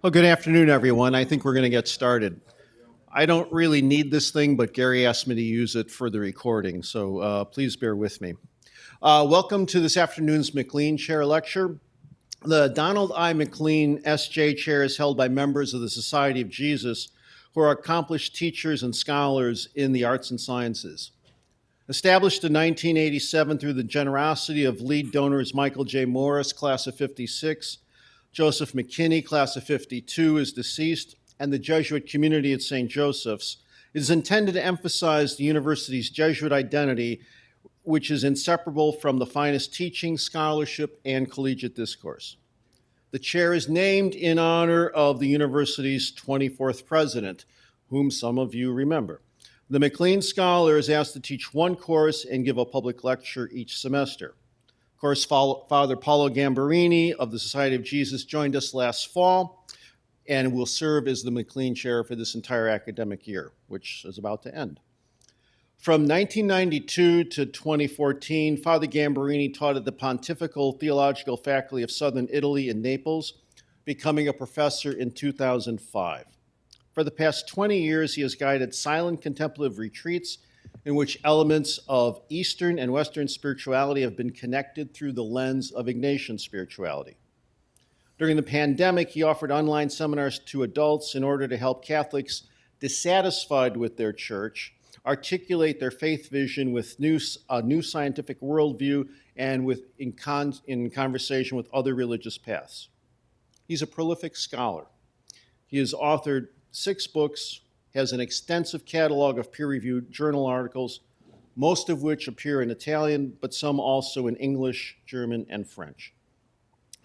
Well, good afternoon, everyone. I think we're going to get started. I don't really need this thing, but Gary asked me to use it for the recording, so please bear with me. Welcome to this afternoon's MacLean Chair Lecture. The Donald I. MacLean S.J. Chair is held by members of the Society of Jesus who are accomplished teachers and scholars in the arts and sciences. Established in 1987 through the generosity of lead donors Michael J. Morris, class of 56, Joseph McKinney, class of 52, is deceased, and the Jesuit community at St. Joseph's, it is intended to emphasize the university's Jesuit identity, which is inseparable from the finest teaching, scholarship, and collegiate discourse. The chair is named in honor of the university's 24th president, whom some of you remember. The MacLean Scholar is asked to teach one course and give a public lecture each semester. Of course, Father Paolo Gamberini of the Society of Jesus joined us last fall and will serve as the MacLean Chair for this entire academic year, which is about to end. From 1992 to 2014, Father Gamberini taught at the Pontifical Theological Faculty of Southern Italy in Naples, becoming a professor in 2005. For the past 20 years, he has guided silent contemplative retreats in which elements of Eastern and Western spirituality have been connected through the lens of Ignatian spirituality. During the pandemic, he offered online seminars to adults in order to help Catholics dissatisfied with their church articulate their faith vision with a new scientific worldview and in conversation with other religious paths. He's a prolific scholar. He has authored 6 books, has an extensive catalog of peer-reviewed journal articles, most of which appear in Italian, but some also in English, German, and French.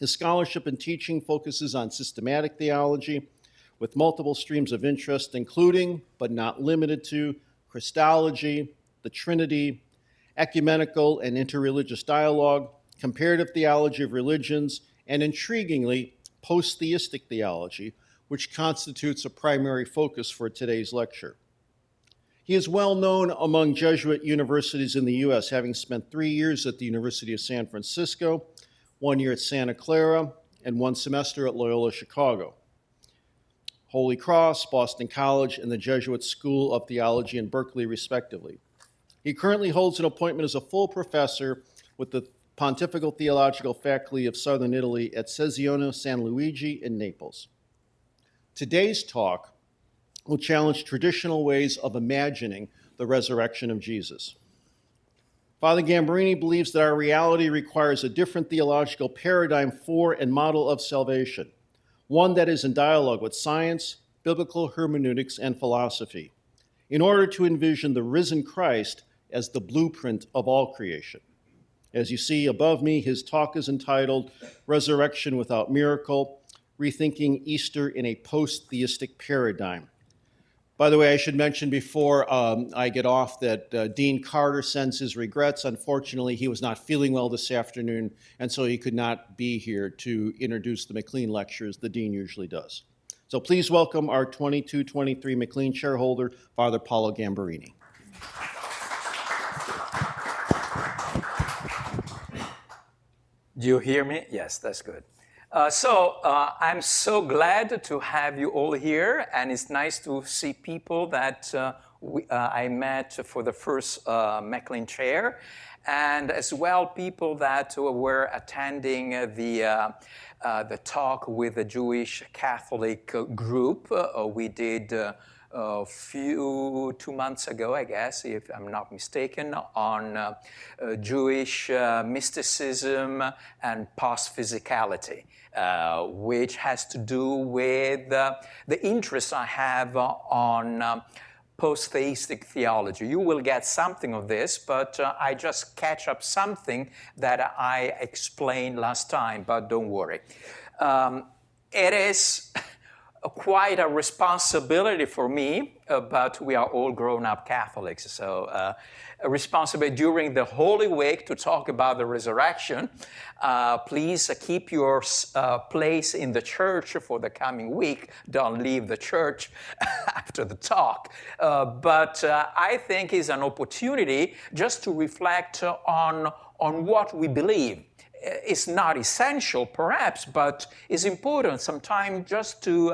His scholarship and teaching focuses on systematic theology with multiple streams of interest, including, but not limited to, Christology, the Trinity, ecumenical and interreligious dialogue, comparative theology of religions, and intriguingly, post-theistic theology, which constitutes a primary focus for today's lecture. He is well known among Jesuit universities in the U.S., having spent 3 years at the University of San Francisco, 1 year at Santa Clara, and 1 semester at Loyola Chicago, Holy Cross, Boston College, and the Jesuit School of Theology in Berkeley, respectively. He currently holds an appointment as a full professor with the Pontifical Theological Faculty of Southern Italy at Cesiano San Luigi in Naples. Today's talk will challenge traditional ways of imagining the resurrection of Jesus. Father Gamberini believes that our reality requires a different theological paradigm for and model of salvation, one that is in dialogue with science, biblical hermeneutics, and philosophy, in order to envision the risen Christ as the blueprint of all creation. As you see above me, his talk is entitled Resurrection Without Miracle, Rethinking Easter in a Post-theistic Paradigm. By the way, I should mention before I get off that Dean Carter sends his regrets. Unfortunately, he was not feeling well this afternoon, and so he could not be here to introduce the MacLean lectures the Dean usually does. So please welcome our 22-23 MacLean chairholder, Father Paolo Gamberini. Do you hear me? Yes, that's good. I'm so glad to have you all here, and it's nice to see people that I met for the first MacLean Chair, and as well people that were attending the talk with the Jewish Catholic group we did 2 months ago, I guess, if I'm not mistaken, on Jewish mysticism and post-physicality, which has to do with the interest I have on post-theistic theology. You will get something of this, but I just catch up something that I explained last time, but don't worry. It is quite a responsibility for me, but we are all grown-up Catholics, so a responsibility during the Holy Week to talk about the resurrection. Please keep your place in the church for the coming week. Don't leave the church after the talk. But I think it's an opportunity just to reflect on what we believe. is not essential, perhaps, but is important sometimes just to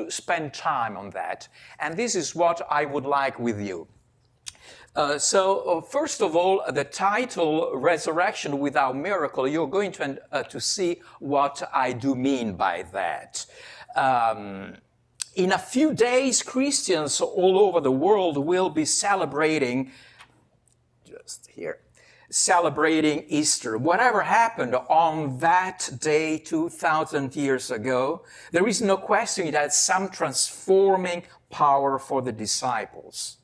spend time on that. And this is what I would like with you. First of all, the title, Resurrection Without Miracle, you're going to see what I do mean by that. In a few days, Christians all over the world will be celebrating Easter. Whatever happened on that day 2,000 years ago, there is no question it had some transforming power for the disciples.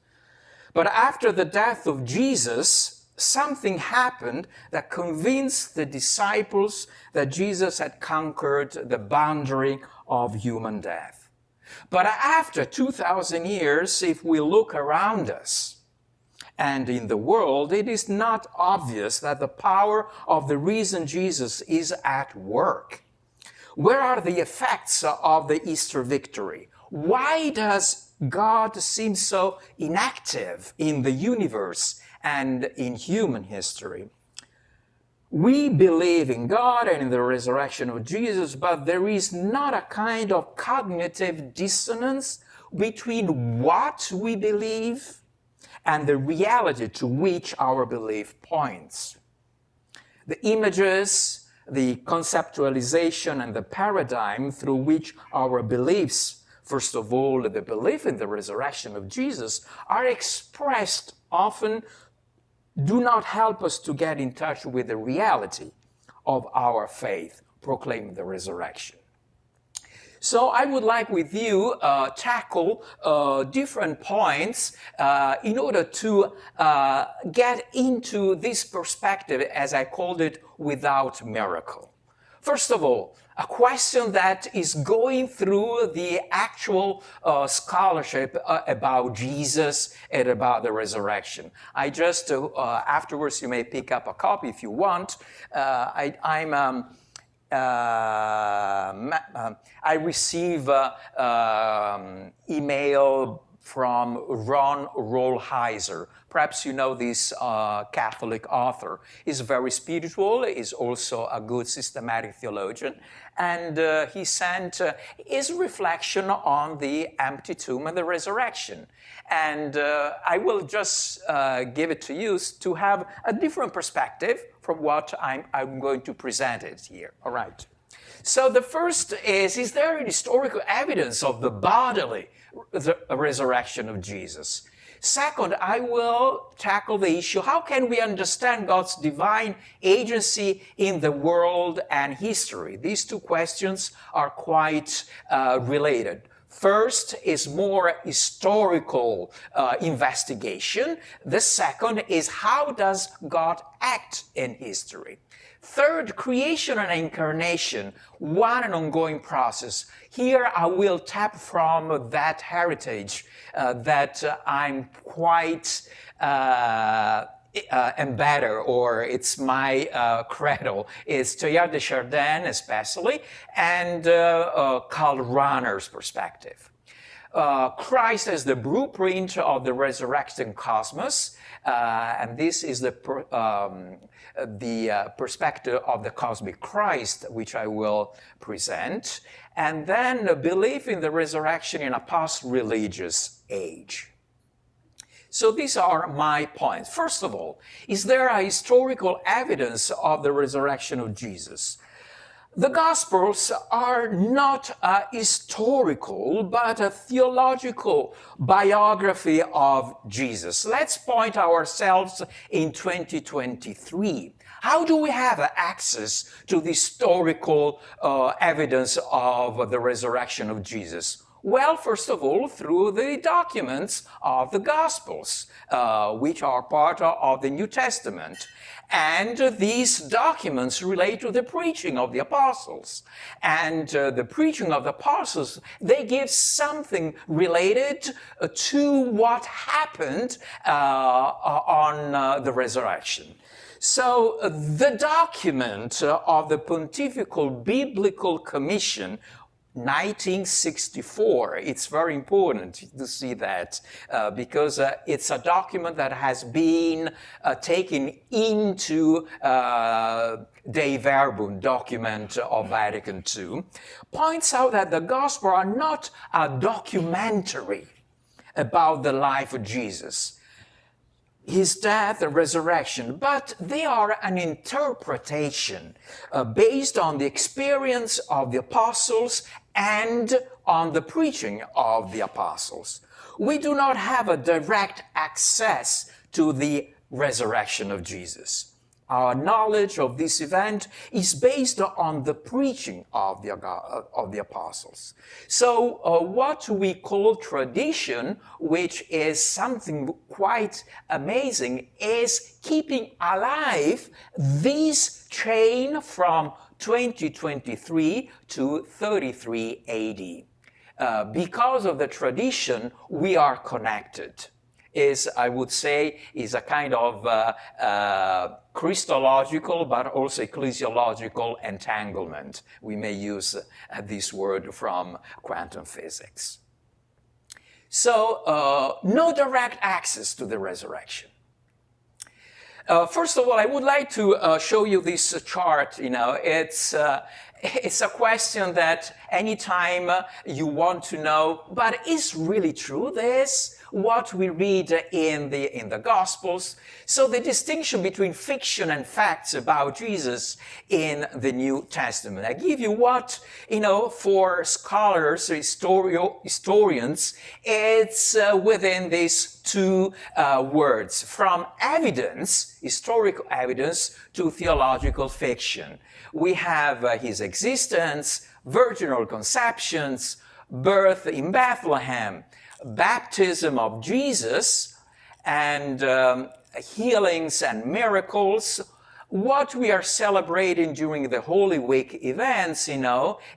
But after the death of Jesus, something happened that convinced the disciples that Jesus had conquered the boundary of human death. But after 2,000 years, if we look around us and in the world, it is not obvious that the power of the risen Jesus is at work. Where are the effects of the Easter victory? Why does God seems so inactive in the universe and in human history? We believe in God and in the resurrection of Jesus, but there is not a kind of cognitive dissonance between what we believe and the reality to which our belief points. The images, the conceptualization, and the paradigm through which our beliefs, first of all, the belief in the resurrection of Jesus, are expressed often do not help us to get in touch with the reality of our faith, proclaiming the resurrection. So I would like with you tackle different points in order to get into this perspective, as I called it, without miracle. First of all, a question that is going through the actual scholarship about Jesus and about the resurrection. I just, afterwards you may pick up a copy if you want. I receive email from Ron Rolheiser. Perhaps you know this Catholic author. He's very spiritual, he's also a good systematic theologian, and he sent his reflection on the empty tomb and the resurrection. And I will just give it to you to have a different perspective from what I'm going to present it here. All right. So the first is there historical evidence of the bodily resurrection of Jesus? Second, I will tackle the issue, how can we understand God's divine agency in the world and history? These two questions are quite related. First is more historical investigation. The second is how does God act in history? Third, creation and incarnation, one an ongoing process. Here I will tap from that heritage that I'm quite embedded, or it's my credo. It's Teilhard de Chardin especially, and Karl Rahner's perspective. Christ as the blueprint of the resurrected cosmos, and this is the perspective of the cosmic Christ, which I will present, and then the belief in the resurrection in a post-religious age. So these are my points. First of all, is there a historical evidence of the resurrection of Jesus? The Gospels are not a historical, but a theological biography of Jesus. Let's point ourselves in 2023. How do we have access to the historical evidence of the resurrection of Jesus? Well, first of all, through the documents of the Gospels, which are part of the New Testament. And these documents relate to the preaching of the apostles. And the preaching of the apostles, they give something related to what happened on the resurrection. So the document of the Pontifical Biblical Commission, 1964. It's very important to see that because it's a document that has been taken into Dei Verbum document of Vatican II, points out that the Gospels are not a documentary about the life of Jesus, his death and resurrection, but they are an interpretation based on the experience of the apostles and on the preaching of the apostles. We do not have a direct access to the resurrection of Jesus. Our knowledge of this event is based on the preaching of the apostles. So what we call tradition, which is something quite amazing, is keeping alive this chain from 2023 to 33 AD. Because of the tradition, we are connected. I would say, is a kind of Christological, but also ecclesiological entanglement. We may use this word from quantum physics. So, no direct access to the resurrection. First of all, I would like to show you this chart. It's a question that anytime you want to know, but is really true this? What we read in the Gospels. So the distinction between fiction and facts about Jesus in the New Testament. I give you what, for scholars, historians, it's within these two words, from evidence, historical evidence, to theological fiction. We have his existence, virginal conceptions, birth in Bethlehem, baptism of Jesus, and healings and miracles. What we are celebrating during the Holy Week events,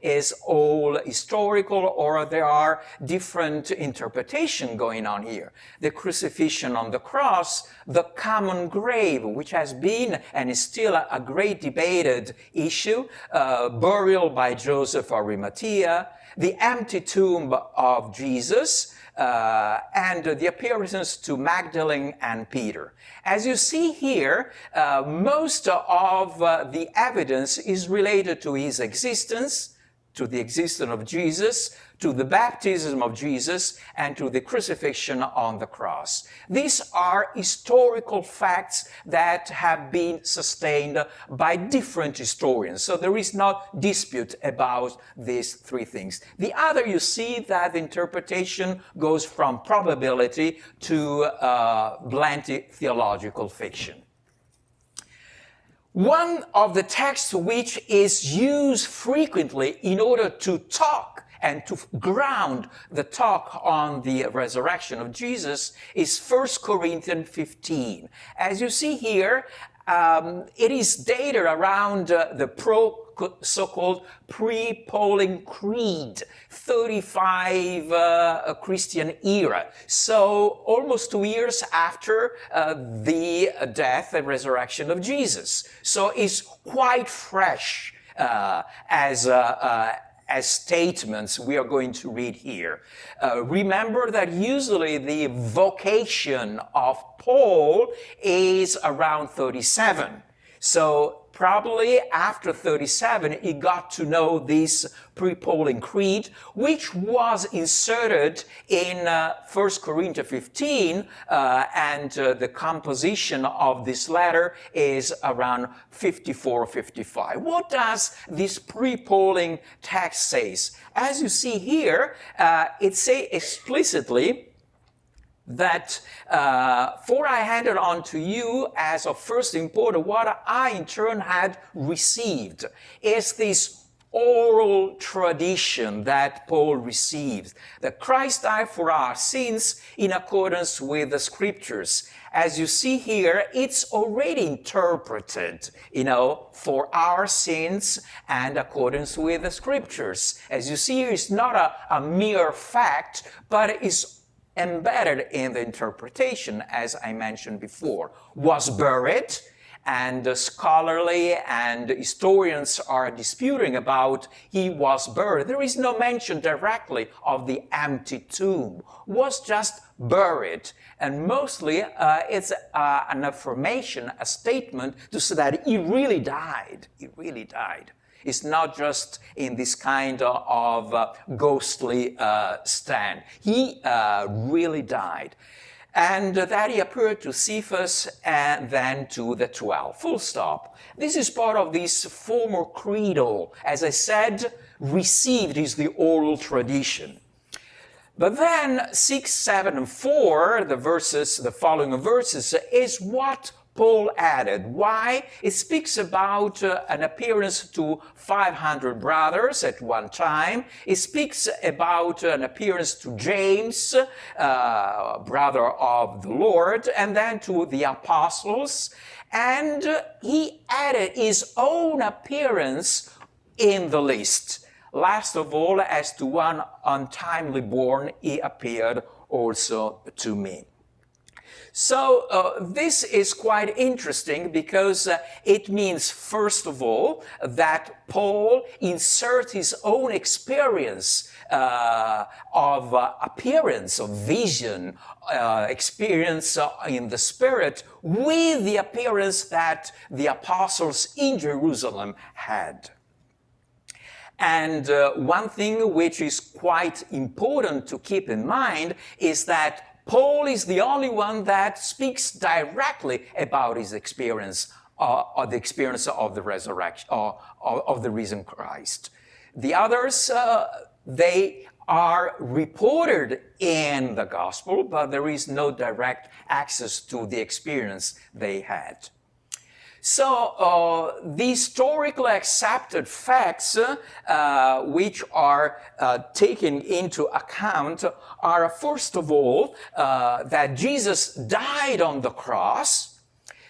is all historical, or there are different interpretations going on here. The crucifixion on the cross, the common grave, which has been and is still a great debated issue, burial by Joseph of Arimathea, the empty tomb of Jesus, and the appearances to Magdalene and Peter. As you see here, most of the evidence is related to his existence, to the existence of Jesus, to the baptism of Jesus, and to the crucifixion on the cross. These are historical facts that have been sustained by different historians. So there is no dispute about these three things. The other, you see that the interpretation goes from probability to blended theological fiction. One of the texts which is used frequently in order to talk and to ground the talk on the resurrection of Jesus is 1 Corinthians 15. As you see here, it is dated around the so-called pre-Pauline Creed, 35 Christian era. So almost 2 years after the death and resurrection of Jesus. So it's quite fresh as statements we are going to read here. Remember that usually the vocation of Paul is around 37. So probably after 37, he got to know this pre-Pauline Creed, which was inserted in 1 Corinthians 15, and the composition of this letter is around 54, 55. What does this pre-Pauline text say? As you see here, it says explicitly that for I handed on to you as of first importance what I in turn had received. Is this oral tradition that Paul received, that Christ died for our sins in accordance with the scriptures. As you see here, it's already interpreted, for our sins and accordance with the scriptures. As you see here, it's not a mere fact, but it's embedded in the interpretation, as I mentioned before. Was buried, and scholarly and historians are disputing about he was buried. There is no mention directly of the empty tomb. Was just buried, and mostly it's an affirmation, a statement to say that he really died. He really died. It's not just in this kind of ghostly stand. He really died. And that he appeared to Cephas and then to the 12. Full stop. This is part of this former credo. As I said, received is the oral tradition. But then 6, 7, and 4, the following verses, is what Paul added. Why? It speaks about an appearance to 500 brothers at one time. It speaks about an appearance to James, brother of the Lord, and then to the apostles. And he added his own appearance in the list. Last of all, as to one untimely born, he appeared also to me. So this is quite interesting because it means, first of all, that Paul inserts his own experience of appearance, of vision, experience in the Spirit with the appearance that the apostles in Jerusalem had. And one thing which is quite important to keep in mind is that Paul is the only one that speaks directly about his experience, or the experience of the resurrection, of the risen Christ. The others, they are reported in the gospel, but there is no direct access to the experience they had. So the historically accepted facts which are taken into account are, first of all, that Jesus died on the cross.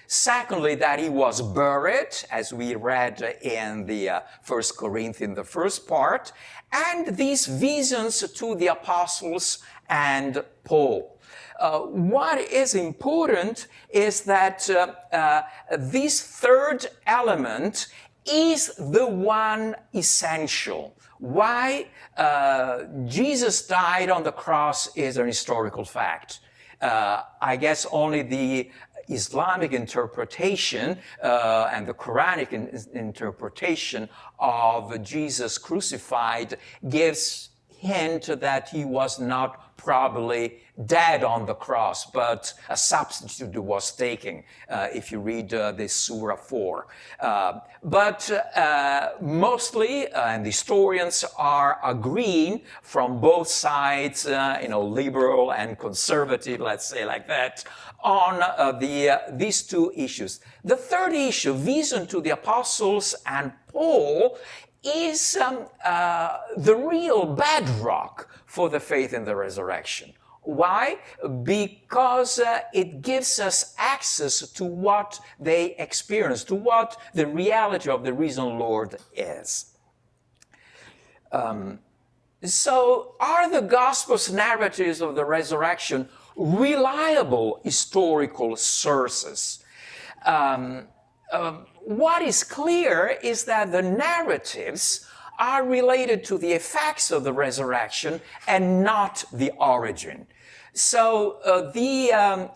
Secondly, that he was buried, as we read in the 1 Corinthians, the first part, and these visions to the apostles and Paul. What is important is that this third element is the one essential. Why Jesus died on the cross is an historical fact. I guess only the Islamic interpretation and the Quranic interpretation of Jesus crucified gives hint that he was not probably dead on the cross, but a substitute was taken, if you read the Surah 4. But mostly, and historians are agreeing from both sides, liberal and conservative, let's say like that, on these two issues. The third issue, vision to the apostles and Paul, is the real bedrock for the faith in the resurrection. Why? Because it gives us access to what they experience, to what the reality of the risen Lord is. So are the Gospels narratives of the resurrection reliable historical sources? What is clear is that the narratives are related to the effects of the resurrection and not the origin. So the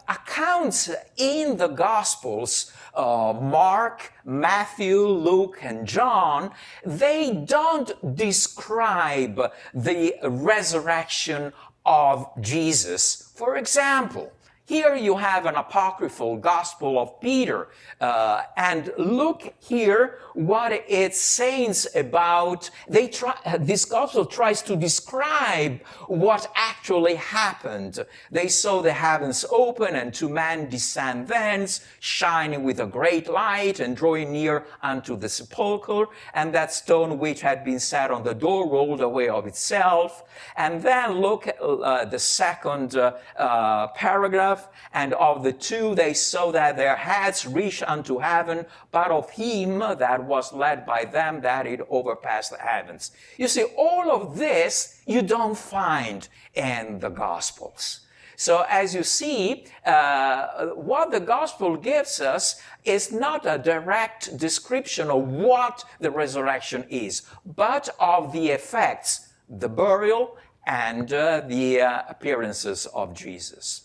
accounts in the Gospels, Mark, Matthew, Luke, and John, they don't describe the resurrection of Jesus. For example, here you have an apocryphal Gospel of Peter, and look here what it says about, this Gospel tries to describe what actually happened. They saw the heavens open and two men descend thence, shining with a great light and drawing near unto the sepulchre, and that stone which had been set on the door rolled away of itself. And then look at the second paragraph. And of the two, they saw that their heads reached unto heaven, but of him that was led by them, that it overpassed the heavens. You see, all of this you don't find in the Gospels. So as you see, what the gospel gives us is not a direct description of what the resurrection is, but of the effects, the burial, and the appearances of Jesus.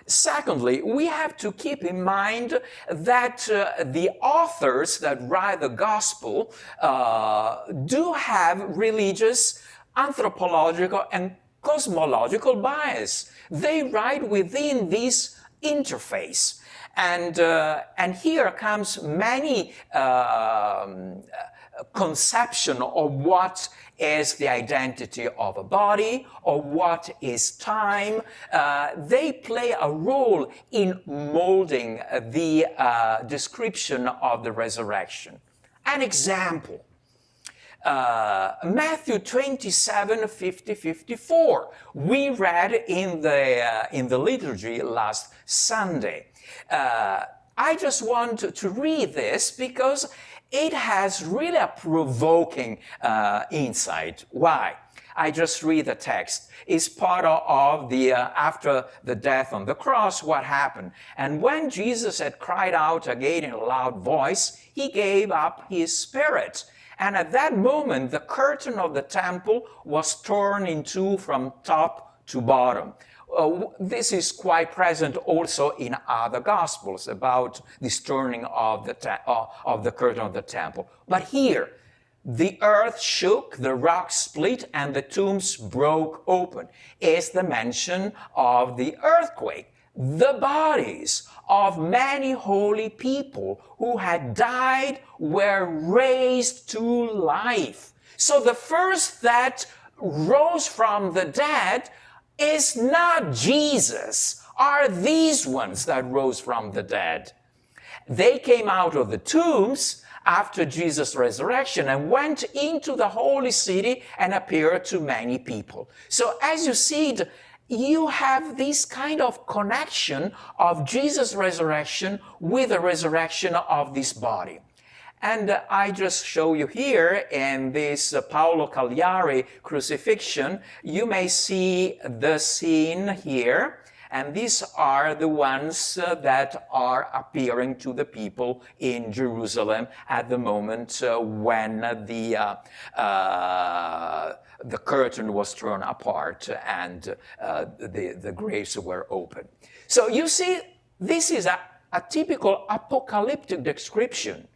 Secondly, we have to keep in mind that the authors that write the gospel do have religious, anthropological, and cosmological bias. They write within this interface. And here comes many conception of what is the identity of a body, or what is time. They play a role in molding the description of the resurrection. An example, Matthew 27, 50, 54. We read in the liturgy last Sunday. I just want to read this because it has really a provoking insight. Why? I just read the text. It's part of the, after the death on the cross, what happened. And when Jesus had cried out again in a loud voice, he gave up his spirit. And at that moment, the curtain of the temple was torn in two from top to bottom. This is quite present also in other Gospels about this turning of the curtain of the temple. But here, the earth shook, the rocks split, and the tombs broke open. Is the mention of the earthquake. The bodies of many holy people who had died were raised to life. So the first that rose from the dead is not Jesus, are these ones that rose from the dead. They came out of the tombs after Jesus' resurrection and went into the holy city and appeared to many people. So as you see, you have this kind of connection of Jesus' resurrection with the resurrection of this body. And I just show you here in this Paolo Cagliari crucifixion, you may see the scene here. And these are the ones that are appearing to the people in Jerusalem at the moment when the curtain was torn apart and the graves were opened. So you see, this is a typical apocalyptic description.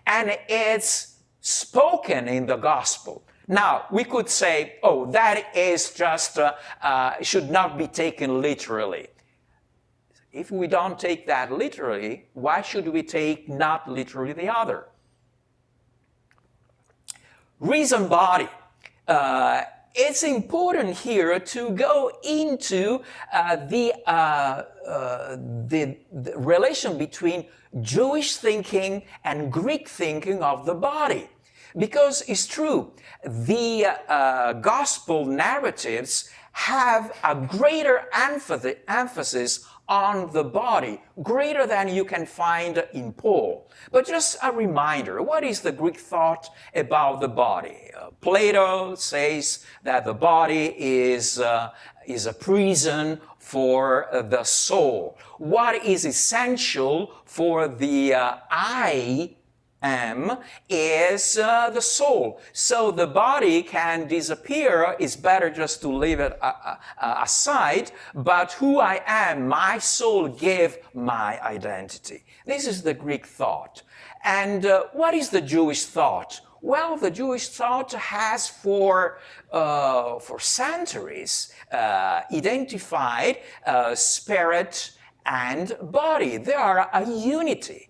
And it's spoken in the gospel. Now, we could say, oh, that is just, should not be taken literally. If we don't take that literally, why should we take not literally the other? Reason body. It's important here to go into the relation between Jewish thinking and Greek thinking of the body. Because it's true, the gospel narratives have a greater emphasis on the body, greater than you can find in Paul. But just a reminder, what is the Greek thought about the body? Plato says that the body is a prison for the soul. What is essential for the I am is the soul. So the body can disappear. It's better just to leave it aside. But who I am, my soul give my identity. This is the Greek thought. And what is the Jewish thought? Well, the Jewish thought has for centuries identified spirit and body. They are a unity.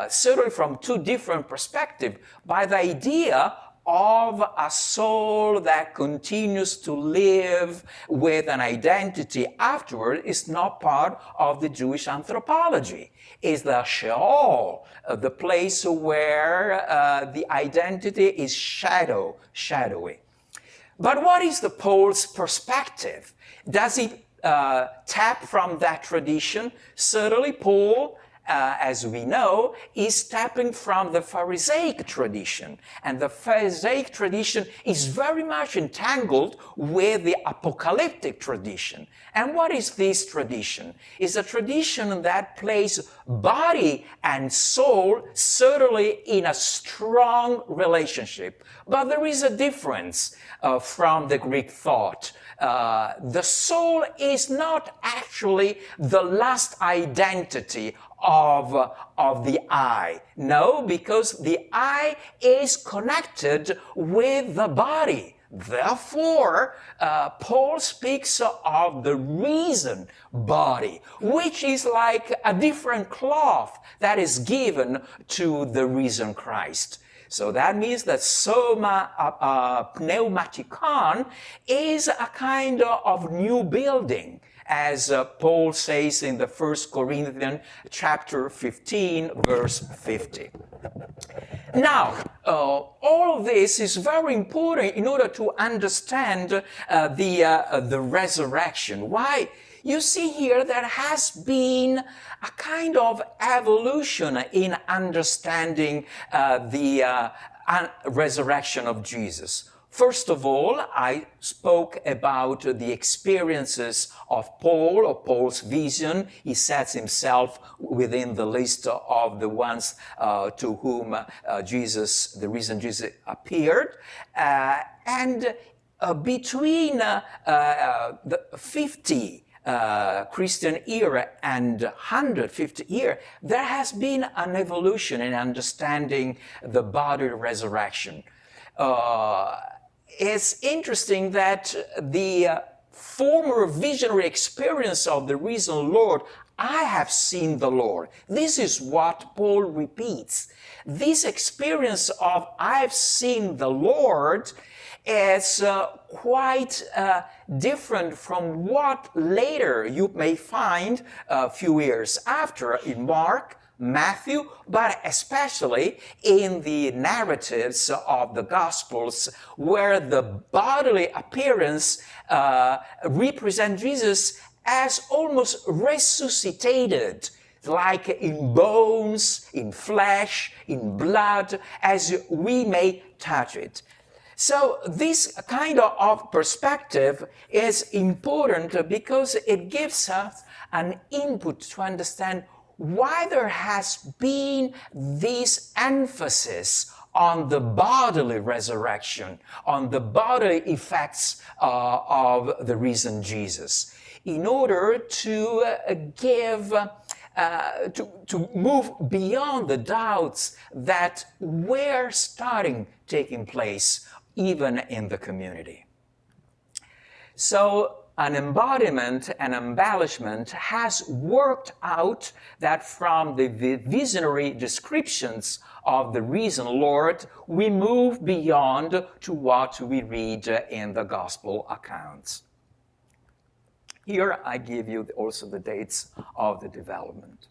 Certainly from two different perspectives, by the idea of a soul that continues to live with an identity afterward is not part of the Jewish anthropology. It's the Sheol, the place where the identity is shadowy. But what is the Paul's perspective? Does he tap from that tradition? Certainly Paul as we know, is tapping from the Pharisaic tradition. And the Pharisaic tradition is very much entangled with the apocalyptic tradition. And what is this tradition? It's a tradition that places body and soul certainly in a strong relationship. But there is a difference from the Greek thought. The soul is not actually the last identity of the I. No, because the I is connected with the body. Therefore, Paul speaks of the reason body, which is like a different cloth that is given to the risen Christ. So that means that soma pneumatikon is a kind of new building, as Paul says in the 1 Corinthians chapter 15, verse 50. Now, all of this is very important in order to understand the resurrection. Why? You see here there has been a kind of evolution in understanding the resurrection of Jesus. First of all, I spoke about the experiences of Paul, or Paul's vision. He sets himself within the list of the ones to whom the risen Jesus appeared. And between the 50 Christian era and 150 year, there has been an evolution in understanding the bodily resurrection. It's interesting that the former visionary experience of the risen Lord, I have seen the Lord. This is what Paul repeats. This experience of I've seen the Lord is quite different from what later you may find a few years after in Mark, Matthew, but especially in the narratives of the Gospels, where the bodily appearance represents Jesus as almost resuscitated, like in bones, in flesh, in blood, as we may touch it. So this kind of perspective is important because it gives us an input to understand why there has been this emphasis on the bodily resurrection, on the bodily effects of the risen Jesus, in order to to move beyond the doubts that were taking place even in the community. So an embodiment, an embellishment has worked out that from the visionary descriptions of the risen Lord, we move beyond to what we read in the gospel accounts. Here I give you also the dates of the development.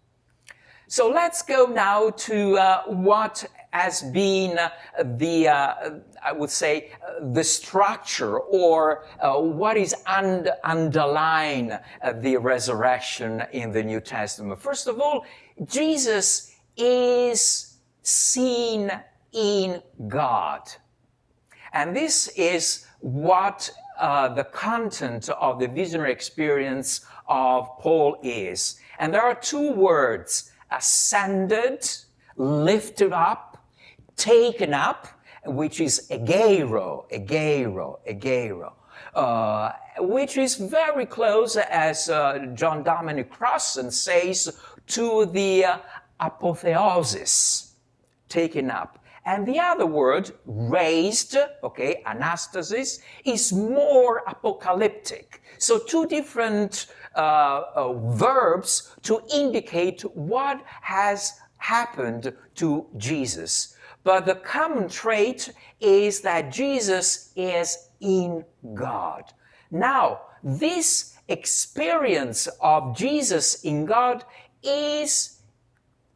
So let's go now to what has been I would say, the structure or what is underlying the resurrection in the New Testament. First of all, Jesus is seen in God. And this is what the content of the visionary experience of Paul is. And there are two words: ascended, lifted up, taken up, which is egeiro, which is very close, as John Dominic Crossan says, to the apotheosis, taken up. And the other word, raised, okay, anastasis, is more apocalyptic. So two different verbs to indicate what has happened to Jesus. But the common trait is that Jesus is in God. Now, this experience of Jesus in God is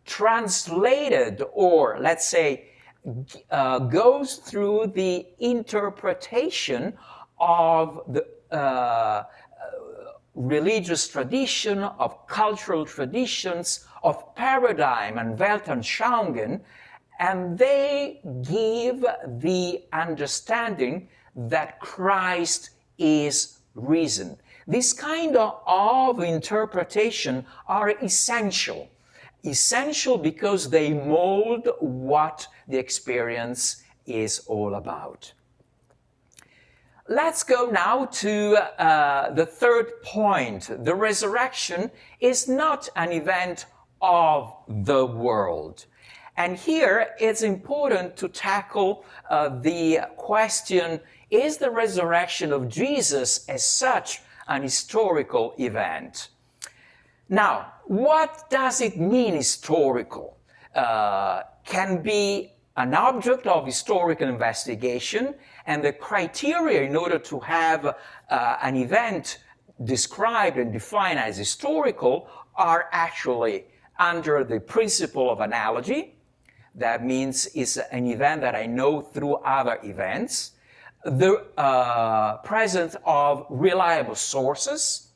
translated, or let's say, goes through the interpretation of the religious tradition, of cultural traditions, of paradigm and Weltanschauungen, and they give the understanding that Christ is risen. This kind of interpretation are essential. Essential because they mold what the experience is all about. Let's go now to the third point. The resurrection is not an event of the world. And here it's important to tackle the question, is the resurrection of Jesus as such an historical event? Now, what does it mean historical? Can be an object of historical investigation, and the criteria in order to have an event described and defined as historical are actually under the principle of analogy. That means it's an event that I know through other events. The presence of reliable sources,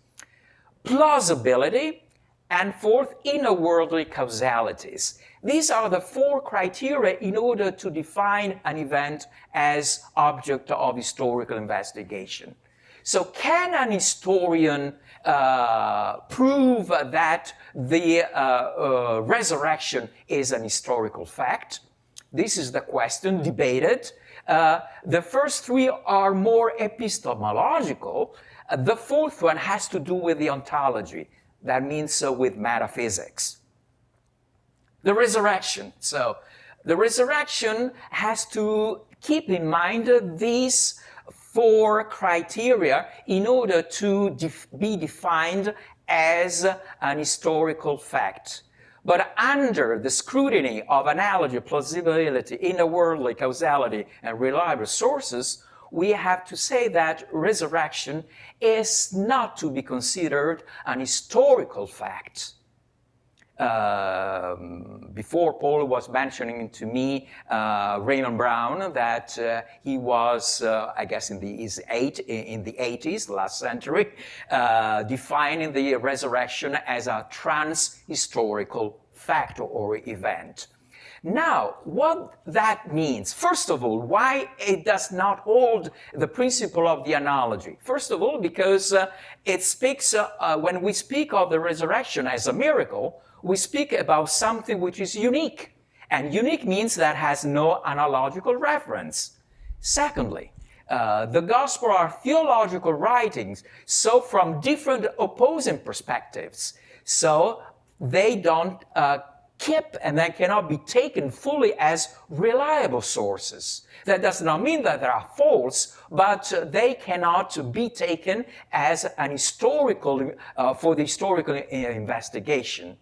plausibility, and fourth, inner-worldly causalities. These are the four criteria in order to define an event as object of historical investigation. So can an historian prove that the resurrection is an historical fact? This is the question debated. The first three are more epistemological. The fourth one has to do with the ontology. That means with metaphysics. The resurrection. So the resurrection has to keep in mind these four criteria in order to be defined as an historical fact. But under the scrutiny of analogy, plausibility, inner-worldly causality, and reliable sources, we have to say that resurrection is not to be considered an historical fact. Before, Paolo was mentioning to me Raymond Brown, that he was, I guess, in the 80s, last century, defining the resurrection as a trans-historical fact or event. Now, what that means, first of all, why it does not hold the principle of the analogy? First of all, because it speaks, when we speak of the resurrection as a miracle, we speak about something which is unique. And unique means that has no analogical reference. Secondly, the gospel are theological writings, so from different opposing perspectives. So they don't keep and they cannot be taken fully as reliable sources. That does not mean that they are false, but they cannot be taken as an historical, for the historical investigation.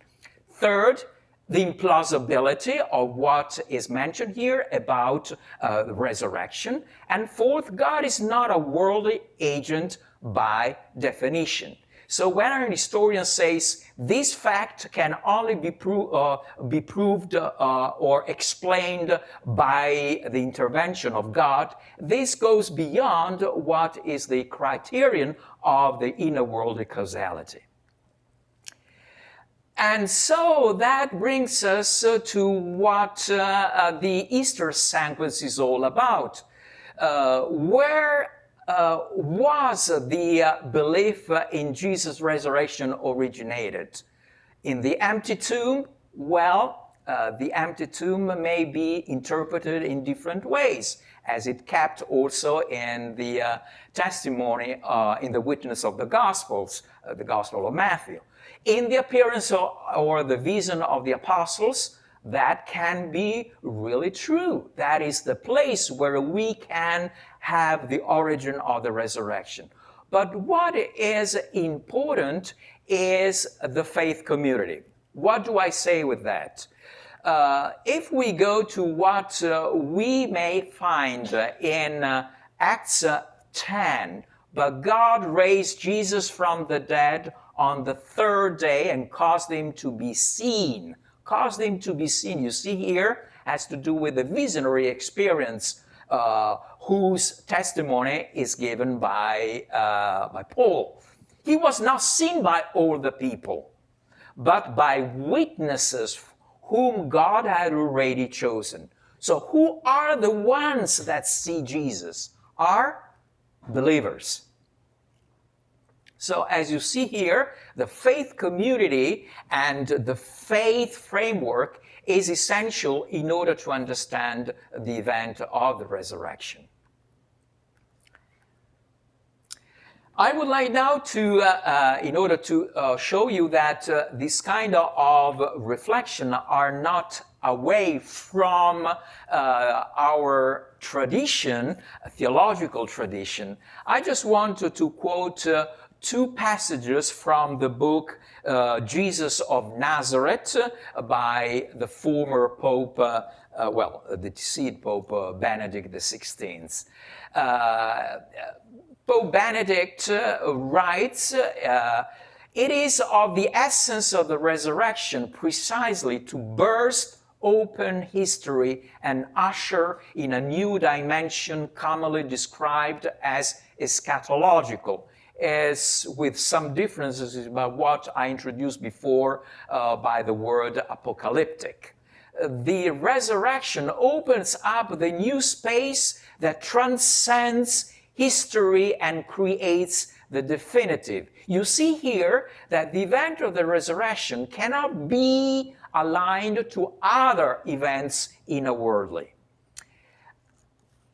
Third, the implausibility of what is mentioned here about the resurrection. And fourth, God is not a worldly agent by definition. So when an historian says this fact can only be proved or explained by the intervention of God, this goes beyond what is the criterion of the inner-worldly causality. And so that brings us to what the Easter sequence is all about. Where was the belief in Jesus' resurrection originated? In the empty tomb? Well, the empty tomb may be interpreted in different ways, as it kept also in the testimony, in the witness of the Gospels, the Gospel of Matthew. In the appearance or the vision of the apostles, that can be really true. That is the place where we can have the origin of the resurrection. But what is important is the faith community. What do I say with that? If we go to what we may find in Acts 10, but God raised Jesus from the dead on the third day and caused him to be seen. Caused him to be seen. You see here, has to do with the visionary experience whose testimony is given by Paul. He was not seen by all the people, but by witnesses whom God had already chosen. So who are the ones that see Jesus? Are believers. So as you see here, the faith community and the faith framework is essential in order to understand the event of the resurrection. I would like now to, in order to show you that this kind of reflection are not away from our tradition, theological tradition, I just wanted to quote two passages from the book Jesus of Nazareth by the former Pope, the deceased Pope Benedict XVI. Pope Benedict writes, it is of the essence of the resurrection precisely to burst open history and usher in a new dimension commonly described as eschatological, as with some differences about what I introduced before by the word apocalyptic. The resurrection opens up the new space that transcends history and creates the definitive. You see here that the event of the resurrection cannot be aligned to other events in a worldly.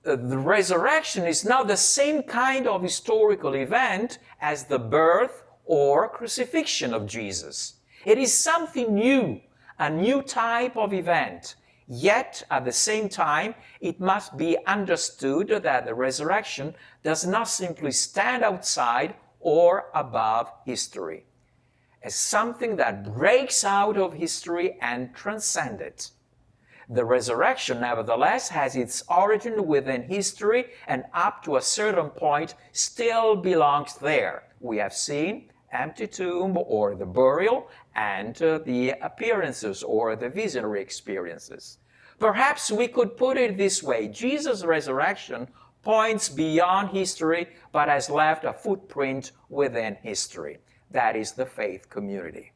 The resurrection is not the same kind of historical event as the birth or crucifixion of Jesus. It is something new, a new type of event. Yet, at the same time, it must be understood that the resurrection does not simply stand outside or above history, as something that breaks out of history and transcends it. The resurrection, nevertheless, has its origin within history and up to a certain point still belongs there. We have seen empty tomb or the burial and the appearances or the visionary experiences. Perhaps we could put it this way: Jesus' resurrection points beyond history but has left a footprint within history. That is the faith community.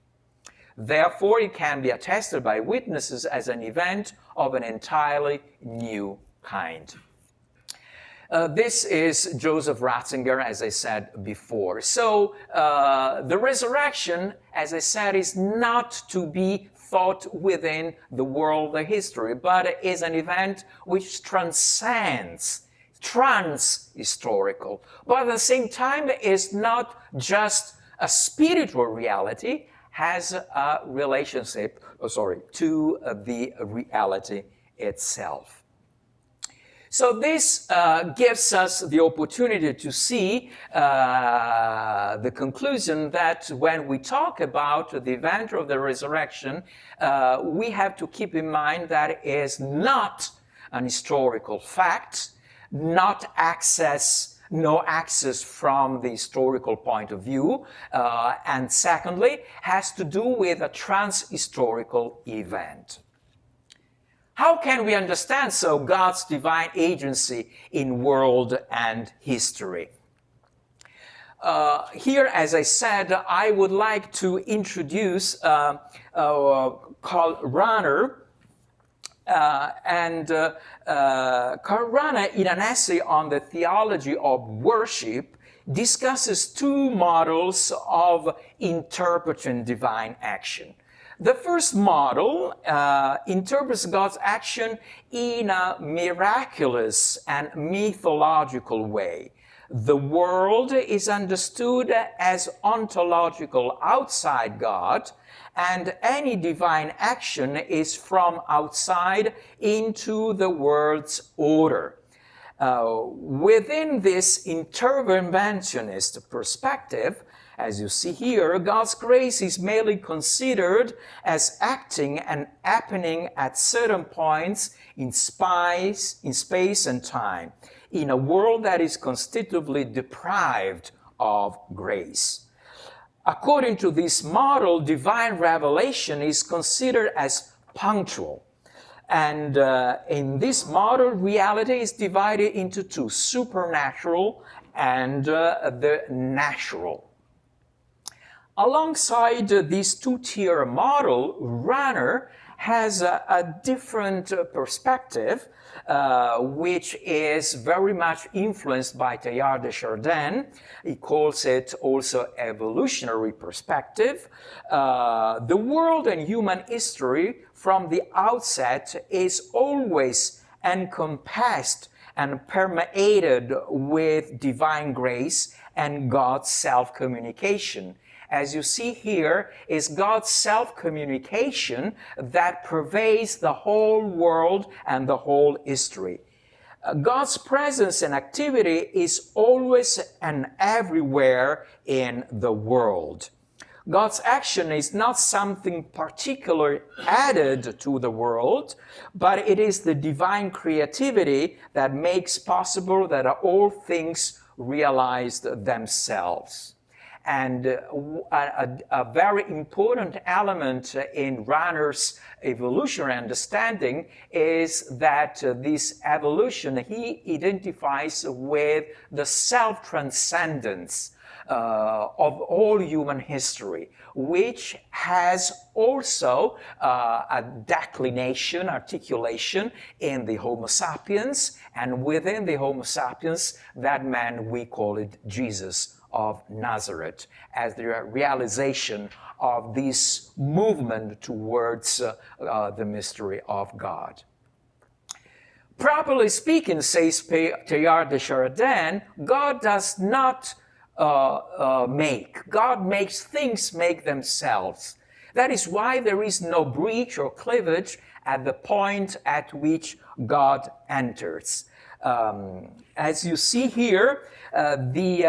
Therefore, it can be attested by witnesses as an event of an entirely new kind. This is Joseph Ratzinger, as I said before. So the resurrection, as I said, is not to be thought within the world of history, but is an event which transcends, trans-historical, but at the same time is not just a spiritual reality, has a relationship, to the reality itself. So this gives us the opportunity to see the conclusion that when we talk about the event of the resurrection, we have to keep in mind that it is not an historical fact, no access from the historical point of view, and secondly, has to do with a trans-historical event. How can we understand, so, God's divine agency in world and history? Here, as I said, I would like to introduce Karl Rahner. Karl Rahner, in an essay on the theology of worship, discusses two models of interpreting divine action. The first model interprets God's action in a miraculous and mythological way. The world is understood as ontological outside God, and any divine action is from outside into the world's order. Within this interventionist perspective, as you see here, God's grace is merely considered as acting and happening at certain points in space and time, in a world that is constitutively deprived of grace. According to this model, divine revelation is considered as punctual. And in this model, reality is divided into two, supernatural and the natural. Alongside this two-tier model, Rahner has a different perspective, which is very much influenced by Teilhard de Chardin. He calls it also evolutionary perspective. The world and human history from the outset is always encompassed and permeated with divine grace and God's self-communication. As you see here, is God's self-communication that pervades the whole world and the whole history. God's presence and activity is always and everywhere in the world. God's action is not something particular added to the world, but it is the divine creativity that makes possible that all things realize themselves. And a very important element in Rahner's evolutionary understanding is that this evolution he identifies with the self-transcendence of all human history, which has also a declination, articulation in the Homo sapiens, and within the Homo sapiens, that man, we call it Jesus of Nazareth, as the realization of this movement towards the mystery of God. Properly speaking, says Teilhard de Chardin, God does not make. God makes things make themselves. That is why there is no breach or cleavage at the point at which God enters. As you see here, the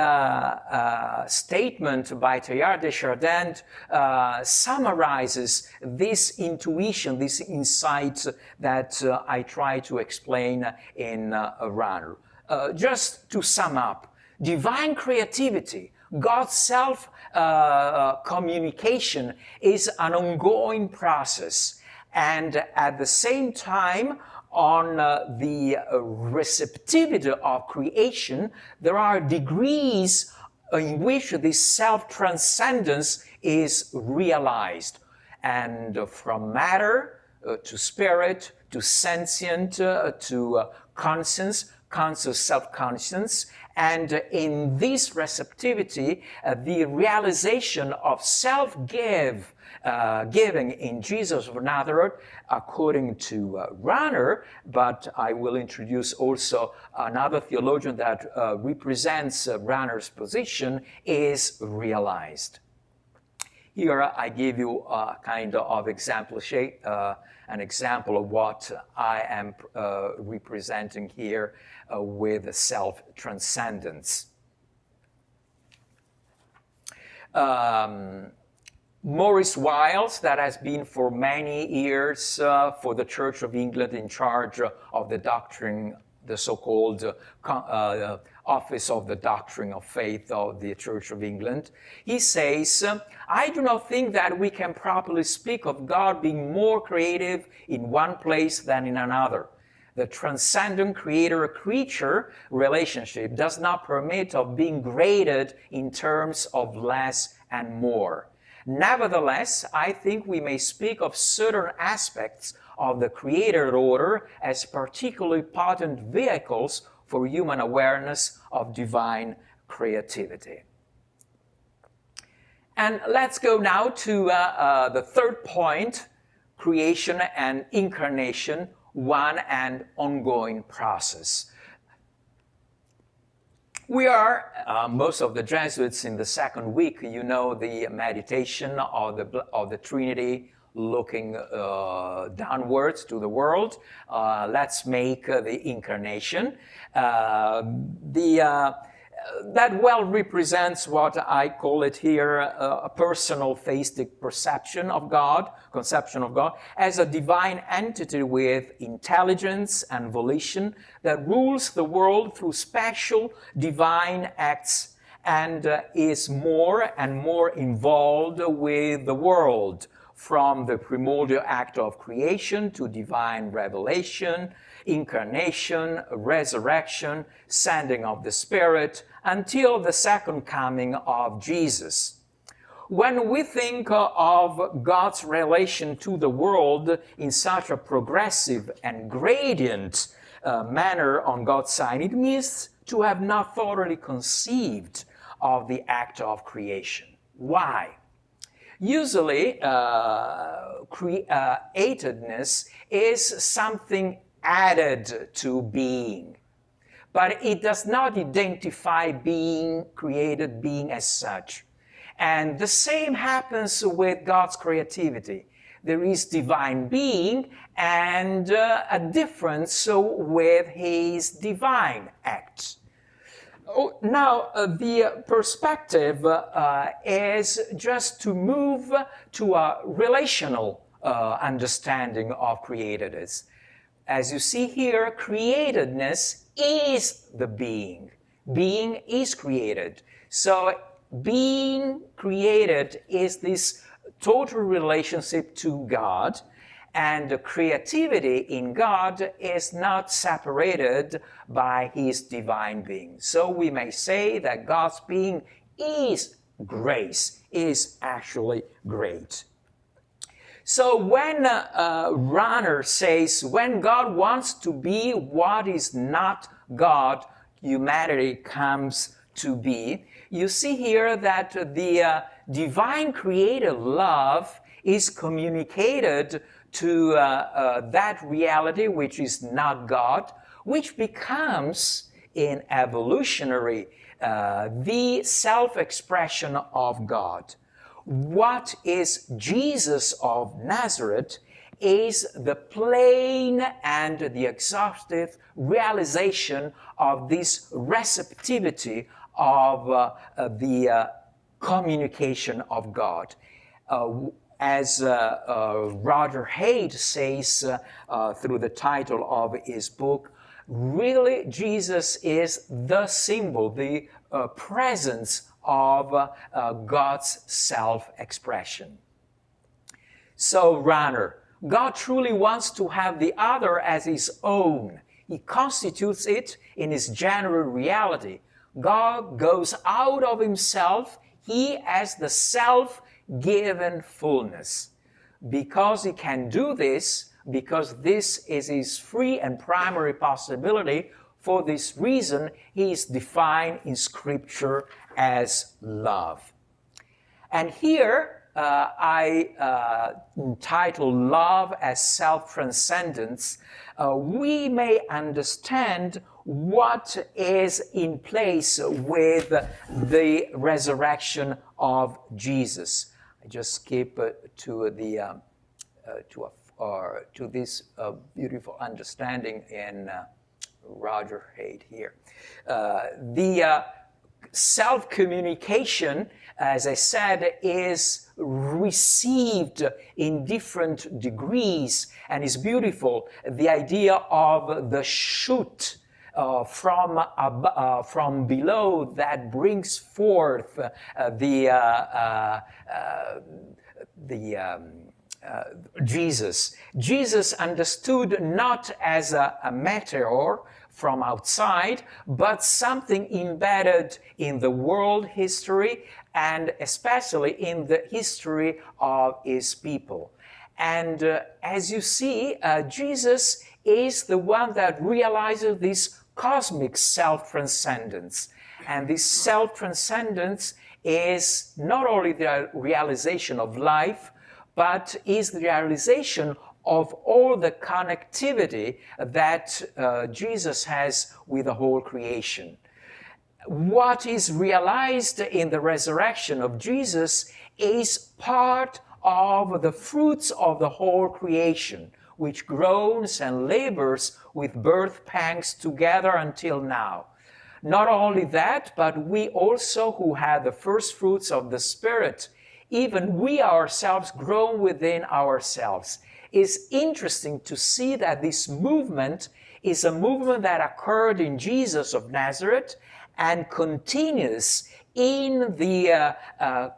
statement by Teilhard de Chardin summarizes this intuition, this insight that I try to explain in Rahner. Just to sum up, divine creativity, God's self-communication is an ongoing process, and at the same time, on the receptivity of creation, there are degrees in which this self-transcendence is realized. And from matter to spirit, to sentient, to conscience, conscious self-conscience, and in this receptivity, the realization of giving in Jesus of Nazareth, according to Rahner, but I will introduce also another theologian that represents Rahner's position, is realized. Here I give you a kind of example, an example of what I am representing here with self-transcendence. Maurice Wiles, that has been for many years for the Church of England in charge of the doctrine, the so-called Office of the Doctrine of Faith of the Church of England. He says, I do not think that we can properly speak of God being more creative in one place than in another. The transcendent creator-creature relationship does not permit of being graded in terms of less and more. Nevertheless, I think we may speak of certain aspects of the created order as particularly potent vehicles for human awareness of divine creativity. And let's go now to the third point, creation and incarnation, one and ongoing process. We are, most of the Jesuits in the second week, you know, the meditation of the Trinity looking downwards to the world. Let's make the incarnation. That well represents what I call it here, a personal theistic perception of God, conception of God, as a divine entity with intelligence and volition that rules the world through special divine acts and is more and more involved with the world, from the primordial act of creation to divine revelation, incarnation, resurrection, sending of the Spirit, until the second coming of Jesus. when we think of God's relation to the world in such a progressive and gradient manner on God's side, it means to have not thoroughly conceived of the act of creation. Why? Usually, createdness is something added to being, but it does not identify being, created being as such. And the same happens with God's creativity. There is divine being and a difference with his divine acts. Now, the perspective is just to move to a relational understanding of createdness. As you see here, createdness is the being. Being is created. So being created is this total relationship to God, and the creativity in God is not separated by his divine being. So we may say that God's being is grace, is actually great. So when Rahner says, when God wants to be what is not God, humanity comes to be, you see here that the divine creative love is communicated to that reality which is not God, which becomes, in evolutionary, the self-expression of God. What is Jesus of Nazareth is the plain and the exhaustive realization of this receptivity of the communication of God. As Roger Haidt says through the title of his book, really Jesus is the symbol, the presence of God's self-expression. So Rahner, God truly wants to have the other as his own. He constitutes it in his general reality. God goes out of himself, he as the self-given fullness. Because he can do this, because this is his free and primary possibility, for this reason, he is defined in Scripture as love. And here, I entitle Love as Self-Transcendence. We may understand what is in place with the resurrection of Jesus. I just skip to this beautiful understanding in Roger Haidt here. The self-communication, as I said, is received in different degrees and is beautiful. The idea of the shoot from below that brings forth Jesus. Jesus understood not as a meteor from outside, but something embedded in the world history and especially in the history of his people. And as you see, Jesus is the one that realizes this cosmic self-transcendence. And this self-transcendence is not only the realization of life, but is the realization of all the connectivity that Jesus has with the whole creation. What is realized in the resurrection of Jesus is part of the fruits of the whole creation, which groans and labors with birth pangs together until now. Not only that, but we also who have the first fruits of the Spirit, even we ourselves groan within ourselves. It's interesting to see that this movement is a movement that occurred in Jesus of Nazareth and continues in the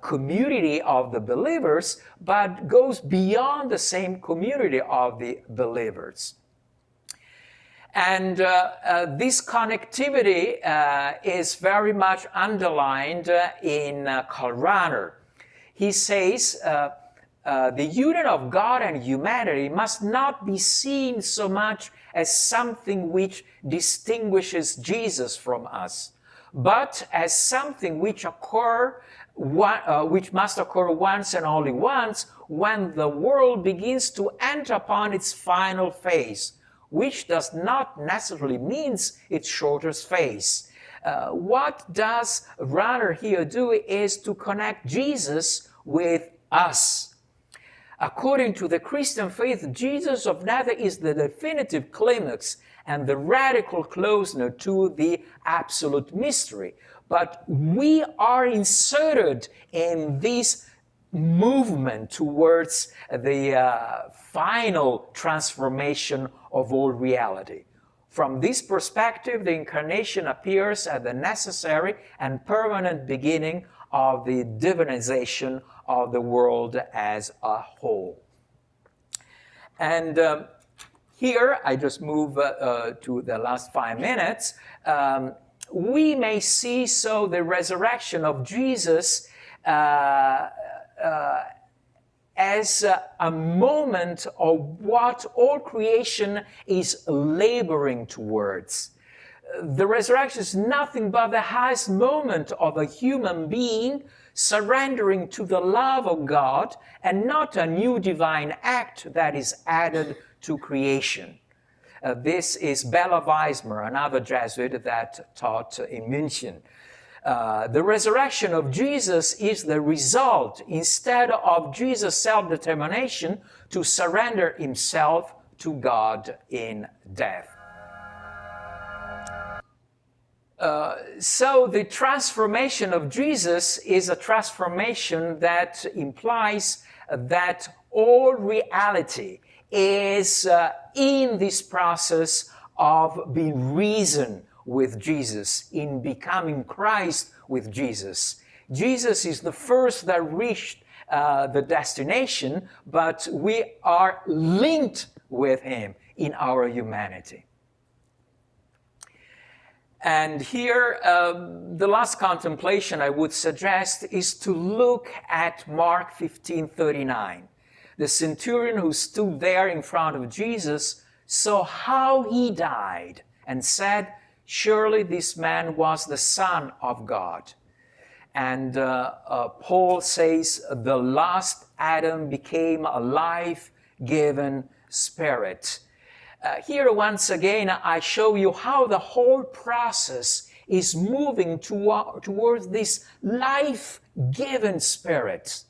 community of the believers, but goes beyond the same community of the believers. And this connectivity is very much underlined in Karl Rahner. he says, the union of God and humanity must not be seen so much as something which distinguishes Jesus from us, but as something which must occur once and only once when the world begins to enter upon its final phase, which does not necessarily mean its shortest phase. What does Runner here do is to connect Jesus with us. According to the Christian faith, Jesus of Nazareth is the definitive climax and the radical closeness to the absolute mystery. But we are inserted in this movement towards the final transformation of all reality. From this perspective, the incarnation appears as the necessary and permanent beginning of the divinization of the world as a whole. And here, I just move to the last 5 minutes. We may see so the resurrection of Jesus as a moment of what all creation is laboring towards. The resurrection is nothing but the highest moment of a human being surrendering to the love of God, and not a new divine act that is added to creation. This is Bela Weismer, another Jesuit that taught in München. The resurrection of Jesus is the result, instead of Jesus' self-determination to surrender himself to God in death. So the transformation of Jesus is a transformation that implies that all reality is in this process of being reasoned with Jesus, in becoming Christ with Jesus. Jesus is the first that reached the destination, but we are linked with him in our humanity. And here, the last contemplation I would suggest is to look at Mark 15:39. The centurion who stood there in front of Jesus saw how he died and said, "Surely this man was the Son of God." And Paul says, "The last Adam became a life-given spirit." Here, once again, I show you how the whole process is moving towards this life-given spirit.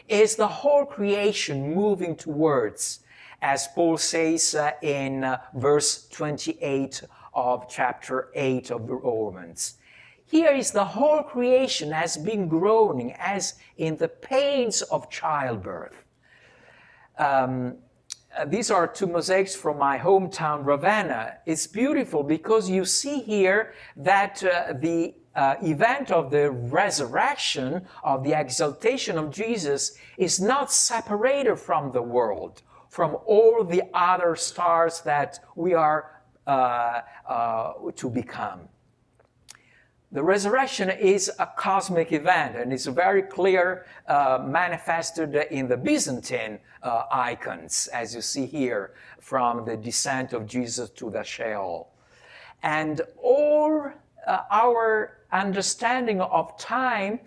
Is the whole creation moving towards, as Paul says in verse 28 of chapter 8 of the Romans. Here is the whole creation has been groaning as in the pains of childbirth. These are two mosaics from my hometown, Ravenna. It's beautiful because you see here that the event of the resurrection, of the exaltation of Jesus, is not separated from the world, from all the other stars that we are to become. The resurrection is a cosmic event, and it's very clear manifested in the Byzantine icons, as you see here, from the descent of Jesus to the Sheol. And all our understanding of time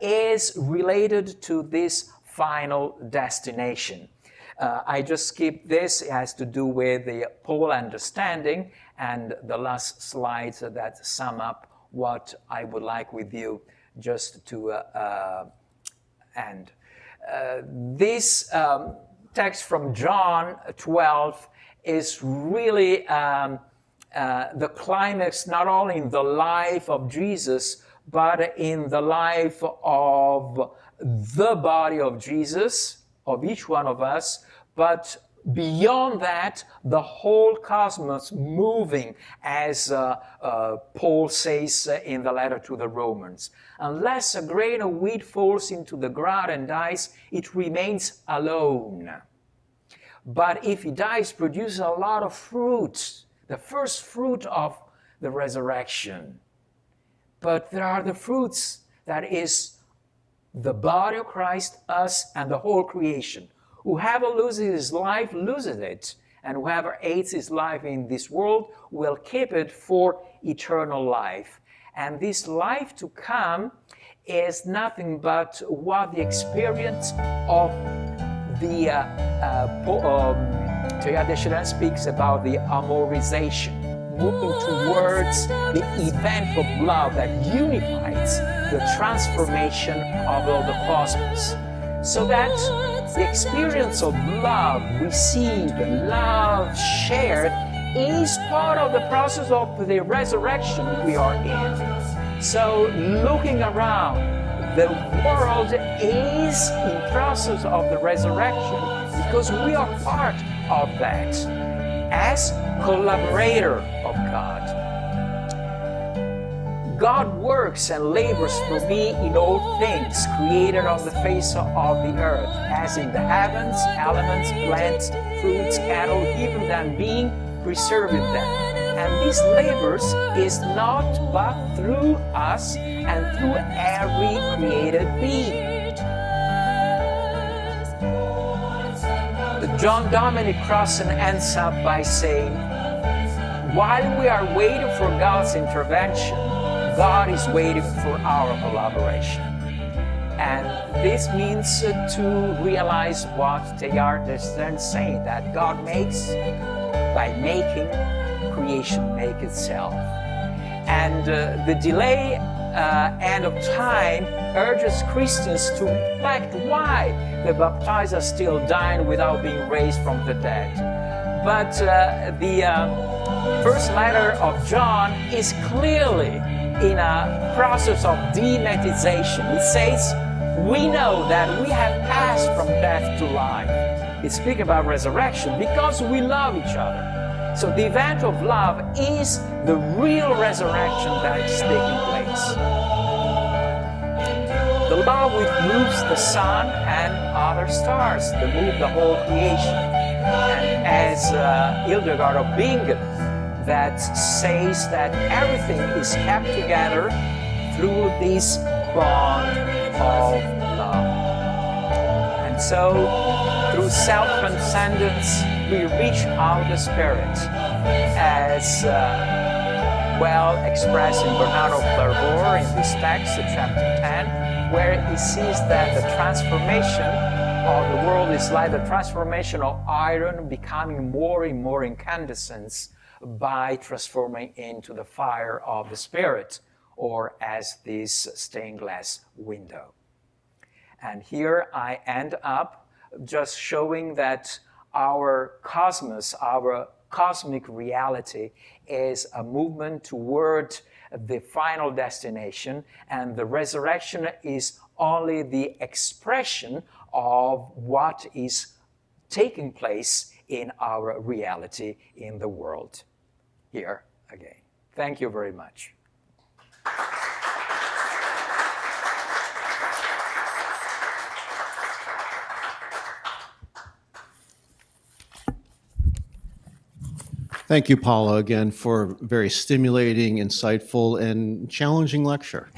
is related to this final destination. I just skipped this. It has to do with the pole understanding, and the last slides that sum up what I would like with you just to end. This text from John 12 is really the climax, not only in the life of Jesus, but in the life of the body of Jesus, of each one of us, but beyond that, the whole cosmos moving, as Paul says in the letter to the Romans. Unless a grain of wheat falls into the ground and dies, it remains alone. But if it dies, produces a lot of fruit, the first fruit of the resurrection. But there are the fruits that is the body of Christ, us, and the whole creation. Whoever loses his life loses it, and whoever hates his life in this world will keep it for eternal life. And this life to come is nothing but what the experience of the theological speaks about the amorization, moving towards the event of love that unifies the transformation of all the cosmos. So that the experience of love received, love shared, is part of the process of the resurrection we are in. So looking around, the world is in process of the resurrection because we are part of that as collaborator of God. God works and labors for me in all things created on the face of the earth, as in the heavens, elements, plants, fruits, cattle, even them being, preserving them. And this labors is not but through us and through every created being. John Dominic Crossan ends up by saying, while we are waiting for God's intervention, God is waiting for our collaboration. And this means to realize what they are saying, that God makes, by making, creation make itself. And the delay end of time urges Christians to reflect why the baptized are still dying without being raised from the dead. But the first letter of John is clearly in a process of dematization. It says, we know that we have passed from death to life. It speaks about resurrection because we love each other. So the event of love is the real resurrection that is taking place. The love which moves the sun and other stars, that move the whole creation. And as Hildegard of Bingen, that says that everything is kept together through this bond of love. And so, through self-transcendence, we reach out the Spirit, as well expressed in Bernard of Clairvaux in this text, chapter 10, where he sees that the transformation of the world is like the transformation of iron becoming more and more incandescent by transforming into the fire of the Spirit, or as this stained glass window. And here I end up just showing that our cosmos, our cosmic reality, is a movement toward the final destination, and the resurrection is only the expression of what is taking place in our reality in the world. Here again. Thank you very much. Thank you, Paolo, again for a very stimulating, insightful, and challenging lecture.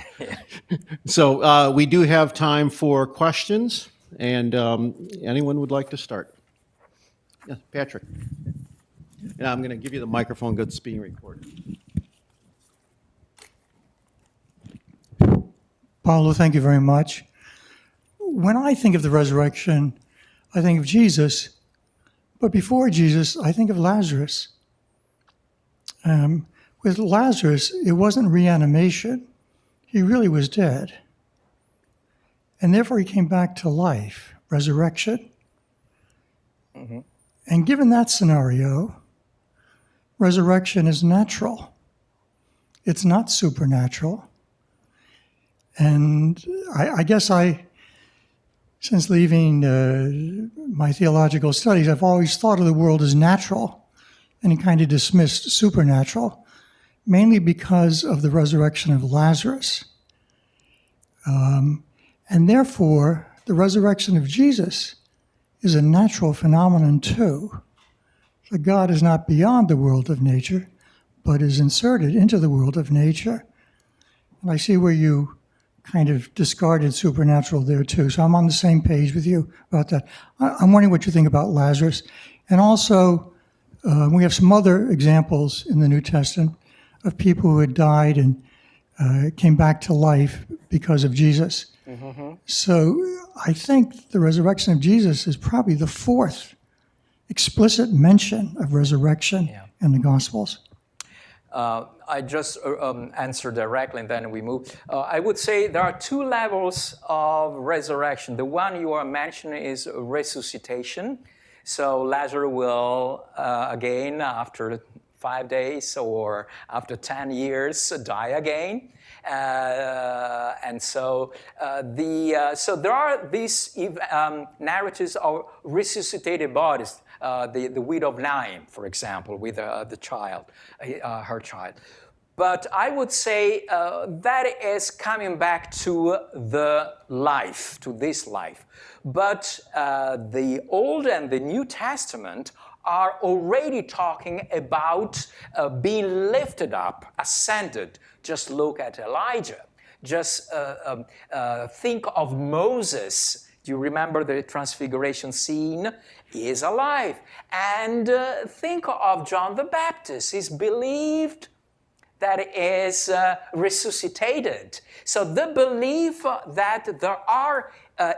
So we do have time for questions, and anyone would like to start? Yes, Patrick. And I'm going to give you the microphone because it's being recorded. Paolo, thank you very much. When I think of the resurrection, I think of Jesus, but before Jesus, I think of Lazarus. With Lazarus, it wasn't reanimation. He really was dead. And therefore, he came back to life, resurrection. Mm-hmm. And given that scenario, resurrection is natural. It's not supernatural. And I guess since leaving my theological studies, I've always thought of the world as natural and kind of dismissed supernatural, mainly because of the resurrection of Lazarus. And therefore, the resurrection of Jesus is a natural phenomenon too. So God is not beyond the world of nature, but is inserted into the world of nature. And I see where you kind of discarded supernatural there too. So I'm on the same page with you about that. I'm wondering what you think about Lazarus. And also, we have some other examples in the New Testament of people who had died and came back to life because of Jesus. Mm-hmm. So I think the resurrection of Jesus is probably the fourth explicit mention of resurrection in the Gospels. I just answer directly and then we move. I would say there are two levels of resurrection. The one you are mentioning is resuscitation. So Lazarus will, again, after 5 days or after 10 years, die again. So there are these narratives of resuscitated bodies. The widow of Nain, for example, with the child, her child. But I would say that is coming back to the life, to this life. But the Old and the New Testament are already talking about being lifted up, ascended. Just look at Elijah. Just think of Moses. Do you remember the transfiguration scene? He is alive. And think of John the Baptist. He's believed that is resuscitated. So the belief that there are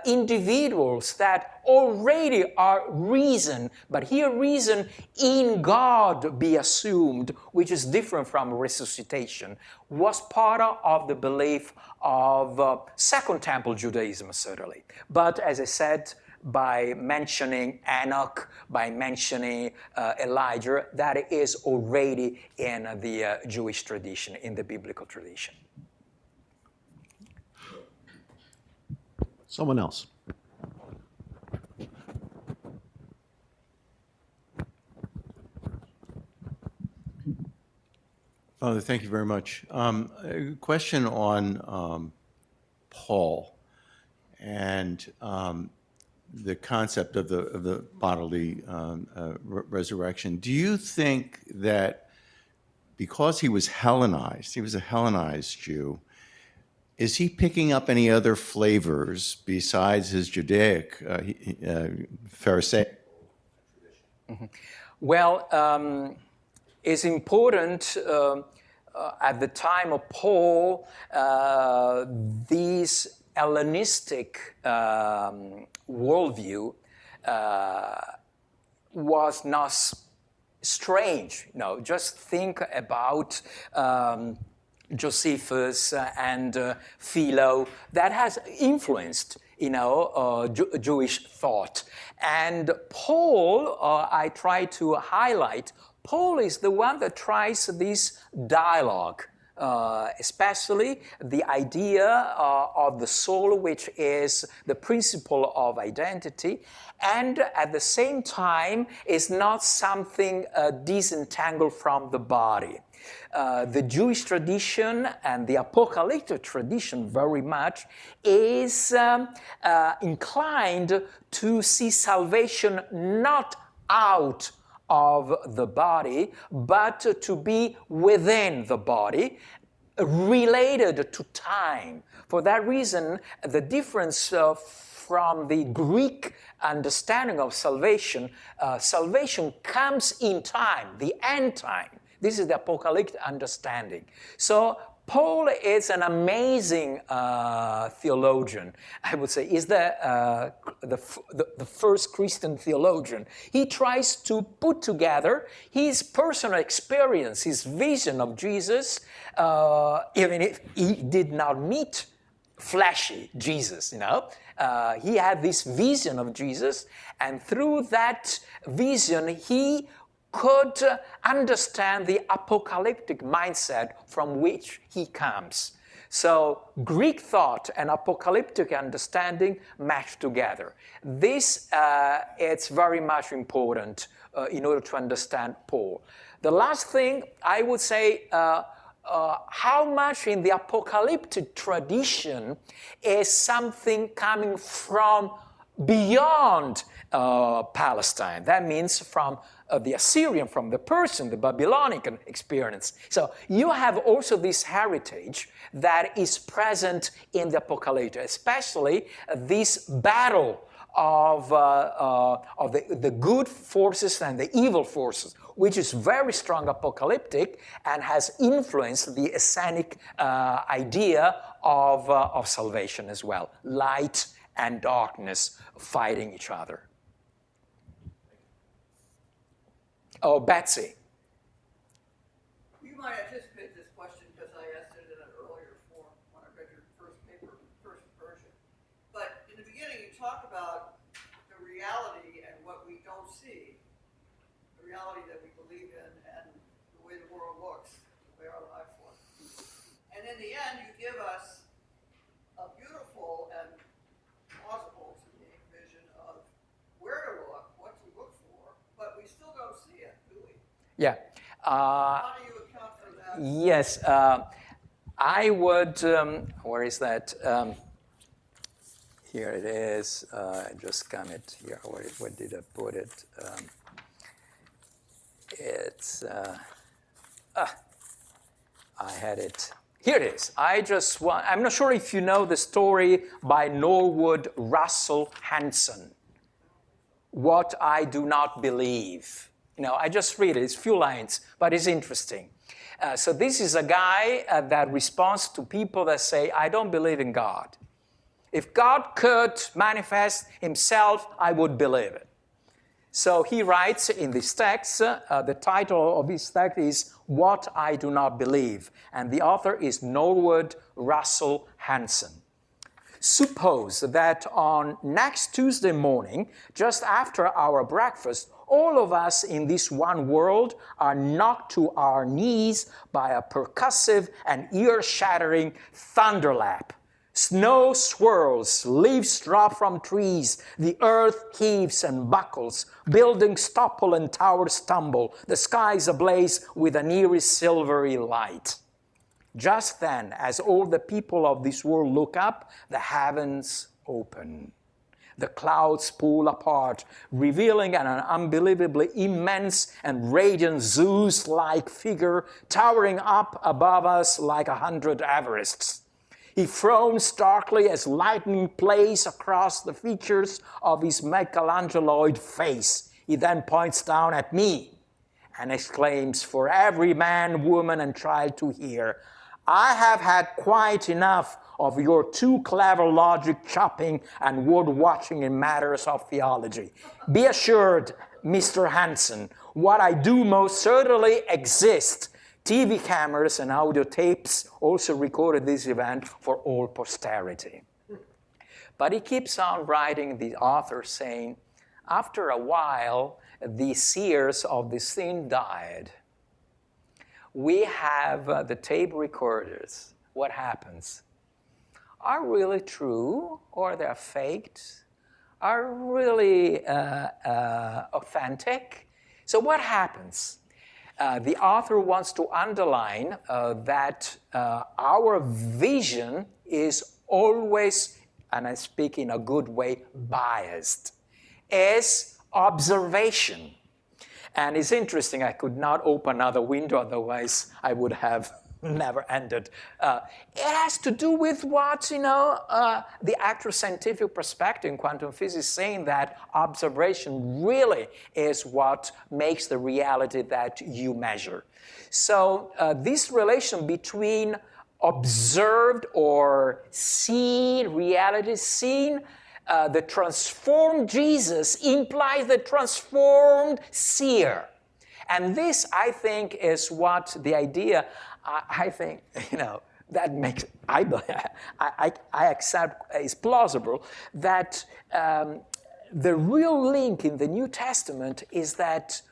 individuals that already are reason, but here reason in God be assumed, which is different from resuscitation, was part of the belief of Second Temple Judaism, certainly. But as I said, by mentioning Enoch, by mentioning Elijah, that is already in the Jewish tradition, in the biblical tradition. Someone else. Father, thank you very much. A question on Paul and the concept of the bodily resurrection. Do you think that because he was Hellenized, he was a Hellenized Jew, is he picking up any other flavors besides his Judaic Pharisaic? Mm-hmm. Well, it's important at the time of Paul, these Hellenistic worldview was not strange. No, just think about Josephus and Philo. That has influenced, Jewish thought. And Paul, I try to highlight, Paul is the one that tries this dialogue, especially the idea of the soul, which is the principle of identity, and at the same time is not something disentangled from the body. The Jewish tradition and the apocalyptic tradition very much is inclined to see salvation not out of the body, but to be within the body, related to time. For that reason, the difference from the Greek understanding of salvation, salvation comes in time, the end time. This is the apocalyptic understanding. So Paul is an amazing theologian. I would say is the first Christian theologian. He tries to put together his personal experience, his vision of Jesus, even if he did not meet fleshy Jesus, he had this vision of Jesus, and through that vision, he could understand the apocalyptic mindset from which he comes. So Greek thought and apocalyptic understanding match together. This it's very much important in order to understand Paul. The last thing I would say, how much in the apocalyptic tradition is something coming from beyond Palestine. That means from the Assyrian, from the Persian, the Babylonian experience. So you have also this heritage that is present in the Apocalypse, especially this battle of the good forces and the evil forces, which is very strong apocalyptic and has influenced the Essenic idea of salvation as well. Light and darkness fighting each other. Oh, Betsy. You might anticipate this question because I asked it in an earlier form when I read your first paper, first version. But in the beginning, you talk about the reality and what we don't see, the reality that we believe in, and the way the world looks, the way our lives look. And in the end, you give us a beautiful and plausible to me vision of where to look, what to look for, but we still don't see it, do we? Yeah. How do you account for that? Yes. I would, where is that? Here it is. I just got it here. Where did I put it? I had it. Here it is. I'm not sure if you know the story by Norwood Russell Hanson, What I Do Not Believe. I just read it. It's a few lines, but it's interesting. So this is a guy that responds to people that say, I don't believe in God. If God could manifest himself, I would believe it. So he writes in this text, the title of his text is What I Do Not Believe. And the author is Norwood Russell Hanson. Suppose that on next Tuesday morning, just after our breakfast, all of us in this one world are knocked to our knees by a percussive and ear-shattering thunderlap. Snow swirls, leaves drop from trees, the earth heaves and buckles, buildings topple and towers tumble, the skies ablaze with an eerie silvery light. Just then, as all the people of this world look up, the heavens open. The clouds pull apart, revealing an unbelievably immense and radiant Zeus-like figure towering up above us like 100 Everests. He frowns starkly as lightning plays across the features of his Michelangeloid face. He then points down at me and exclaims for every man, woman, and child to hear, I have had quite enough of your too clever logic chopping and word watching in matters of theology. Be assured, Mr. Hanson, what I do most certainly exist. TV cameras and audio tapes also recorded this event for all posterity. But he keeps on writing, the author, saying, after a while, the seers of the scene died. We have the tape recorders. What happens? Are really true or they're faked? Are really authentic? So what happens? The author wants to underline that our vision is always, and I speak in a good way, biased, as observation. And it's interesting, I could not open another window, otherwise I would have never ended. It has to do with what, the actual scientific perspective in quantum physics saying that observation really is what makes the reality that you measure. So this relation between observed or seen, reality seen, the transformed Jesus implies the transformed seer. And this, I think, is what the idea, I think, that makes, I accept is plausible, that the real link in the New Testament is that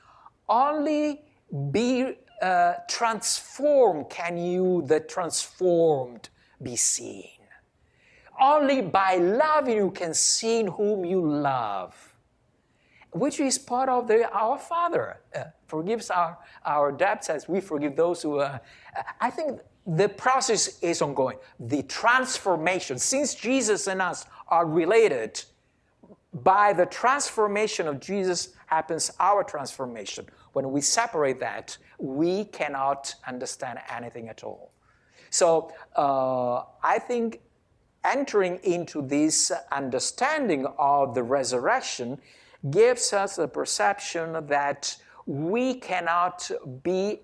only be transformed can you, the transformed, be seen. Only by loving you can see whom you love, which is part of our Father. Forgives our debts as we forgive those who... I think the process is ongoing. The transformation, since Jesus and us are related, by the transformation of Jesus happens our transformation. When we separate that, we cannot understand anything at all. So I think entering into this understanding of the resurrection gives us the perception that we cannot be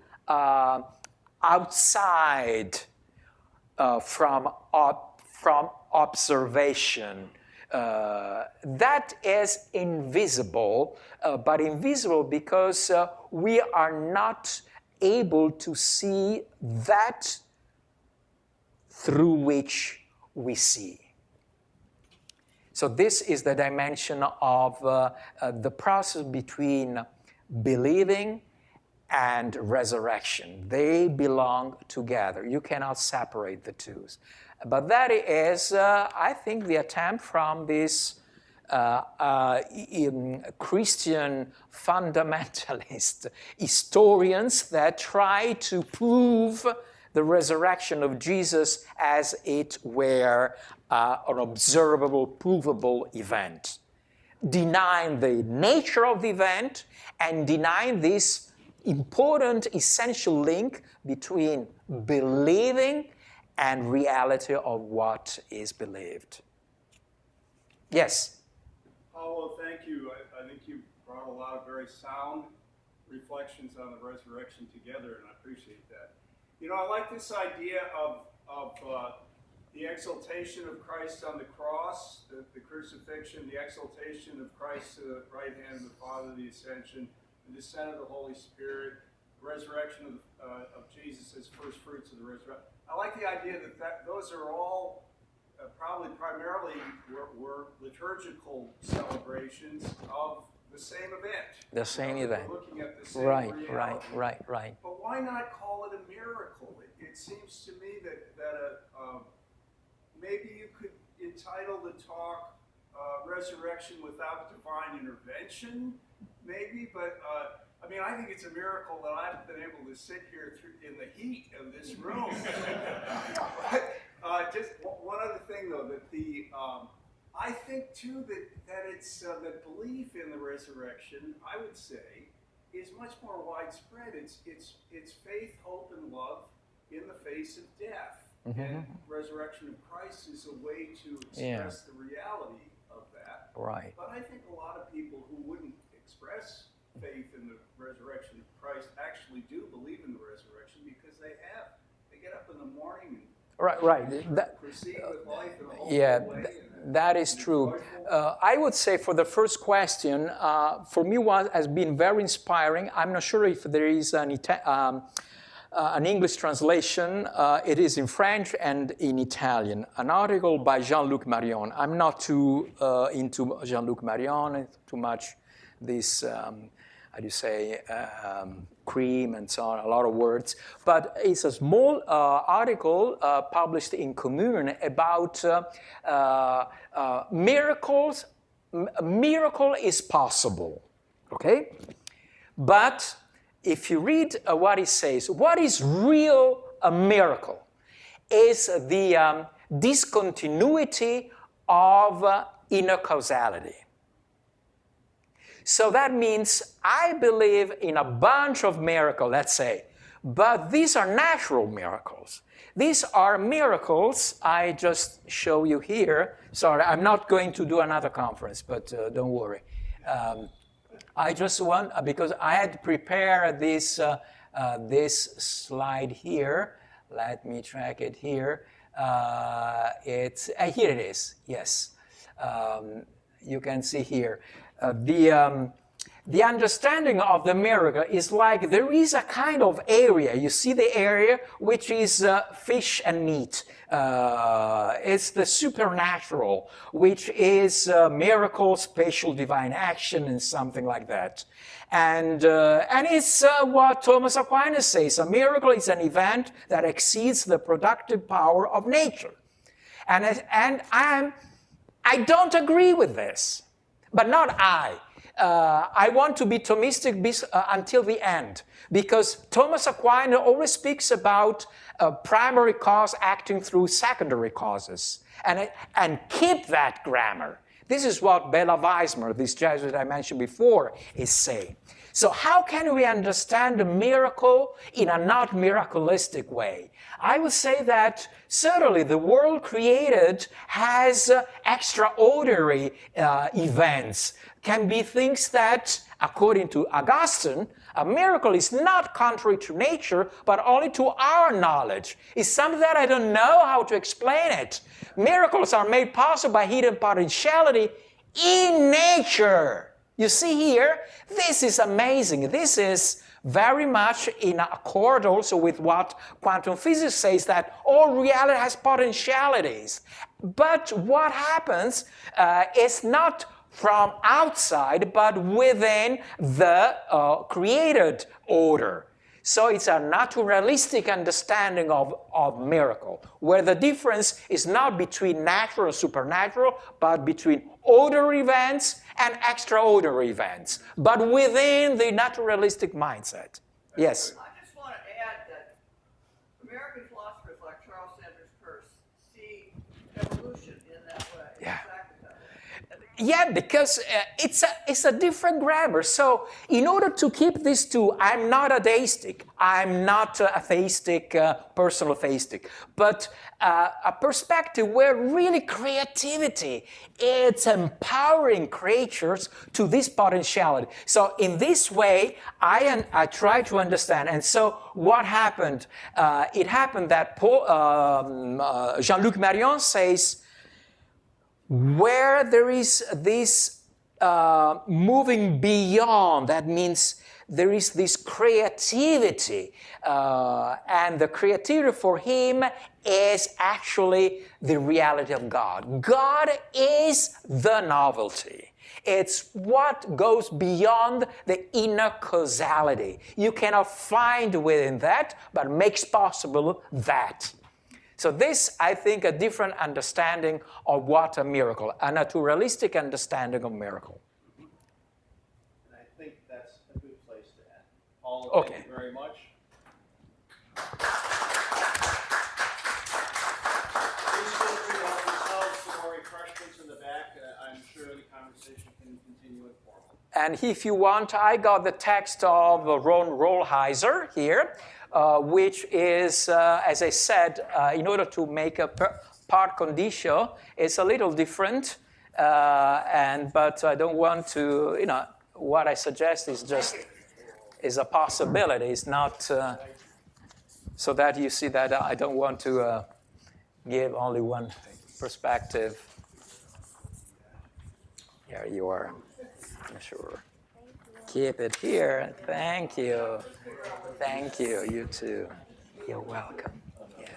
outside from observation. That is invisible, but invisible because we are not able to see that through which we see. So this is the dimension of the process between believing and resurrection. They belong together. You cannot separate the two. But that is, I think, the attempt from these Christian fundamentalist historians that try to prove the resurrection of Jesus as it were an observable, provable event, denying the nature of the event and denying this important, essential link between believing and reality of what is believed. Yes? Paolo, thank you. I think you brought a lot of very sound reflections on the resurrection together, and I appreciate that. You know, I like this idea of the exaltation of Christ on the cross, the crucifixion, the exaltation of Christ to the right hand of the Father, the ascension, the descent of the Holy Spirit, the resurrection of Jesus as first fruits of the resurrection. I like the idea that those are all probably primarily were liturgical celebrations of the same event. The same event. We're looking at the same reality. Right. But why not call it a miracle? It seems to me that maybe you could entitle the talk Resurrection Without Divine Intervention, maybe, but I mean, I think it's a miracle that I've been able to sit here in the heat of this room. Just one other thing, though, that I think too that it's that belief in the resurrection, I would say, is much more widespread. It's faith, hope, and love in the face of death. Mm-hmm. And resurrection of Christ is a way to express the reality of that. Right. But I think a lot of people who wouldn't express faith in the resurrection of Christ actually do believe in the resurrection because they get up in the morning and proceed with life in a whole way. That is true. I would say for the first question, for me what has been very inspiring, I'm not sure if there is an English translation. It is in French and in Italian. An article by Jean-Luc Marion. I'm not too into Jean-Luc Marion, too much this, cream and so on, a lot of words. But it's a small article published in Commune about miracles. A miracle is possible, okay? But if you read what he says, what is real a miracle is the discontinuity of inner causality. So that means I believe in a bunch of miracles, let's say, but these are natural miracles. These are miracles I just show you here. Sorry, I'm not going to do another conference, but don't worry. I just want, because I had prepared this slide here. Let me track it here. Here it is, yes. You can see here. The understanding of the miracle is like there is a kind of area. You see the area which is fish and meat. It's the supernatural, which is miracle, spatial divine action, and something like that. And it's what Thomas Aquinas says. A miracle is an event that exceeds the productive power of nature. And I don't agree with this. But not I. I want to be Thomistic until the end, because Thomas Aquinas always speaks about a primary cause acting through secondary causes, and keep that grammar. This is what Bela Weismer, this Jesuit I mentioned before, is saying. So how can we understand a miracle in a not miracleistic way? I would say that certainly the world created has extraordinary events. Can be things that, according to Augustine, a miracle is not contrary to nature, but only to our knowledge. It's something that I don't know how to explain it. Miracles are made possible by hidden potentiality in nature. You see here, this is amazing. This is very much in accord also with what quantum physics says, that all reality has potentialities. But what happens is not from outside, but within the created order. So it's a naturalistic understanding of miracle, where the difference is not between natural and supernatural, but between ordinary events and extraordinary events, but within the naturalistic mindset. Yes? I just want to add that American philosophers like Charles Sanders Peirce see evolution in that way. Yeah. Exactly that way. Yeah, because it's a different grammar. So in order to keep these two, I'm not a deistic, I'm not a theistic, personal theistic, but a perspective where really creativity, it's empowering creatures to this potentiality. So in this way, I try to understand. And so what happened? It happened that Jean-Luc Marion says, where there is this moving beyond, that means there is this creativity, and the creativity for him is actually the reality of God. God is the novelty. It's what goes beyond the inner causality. You cannot find within that, but makes possible that. So this, I think, a different understanding of what a miracle, a naturalistic understanding of miracle. And I think that's a good place to end. Paolo, Okay. thank you very much. Please feel free to help yourselves to more refreshments in the back. I'm sure the conversation can continue informal. And if you want, I got the text of Ron Rolheiser here, which is, as I said, in order to make a part condicio, it's a little different, but I don't want to, what I suggest is a possibility. It's not, so that you see that I don't want to give only one perspective. Here you are. Sure. Keep it here. Thank you. Thank you. You too. You're welcome. Yeah.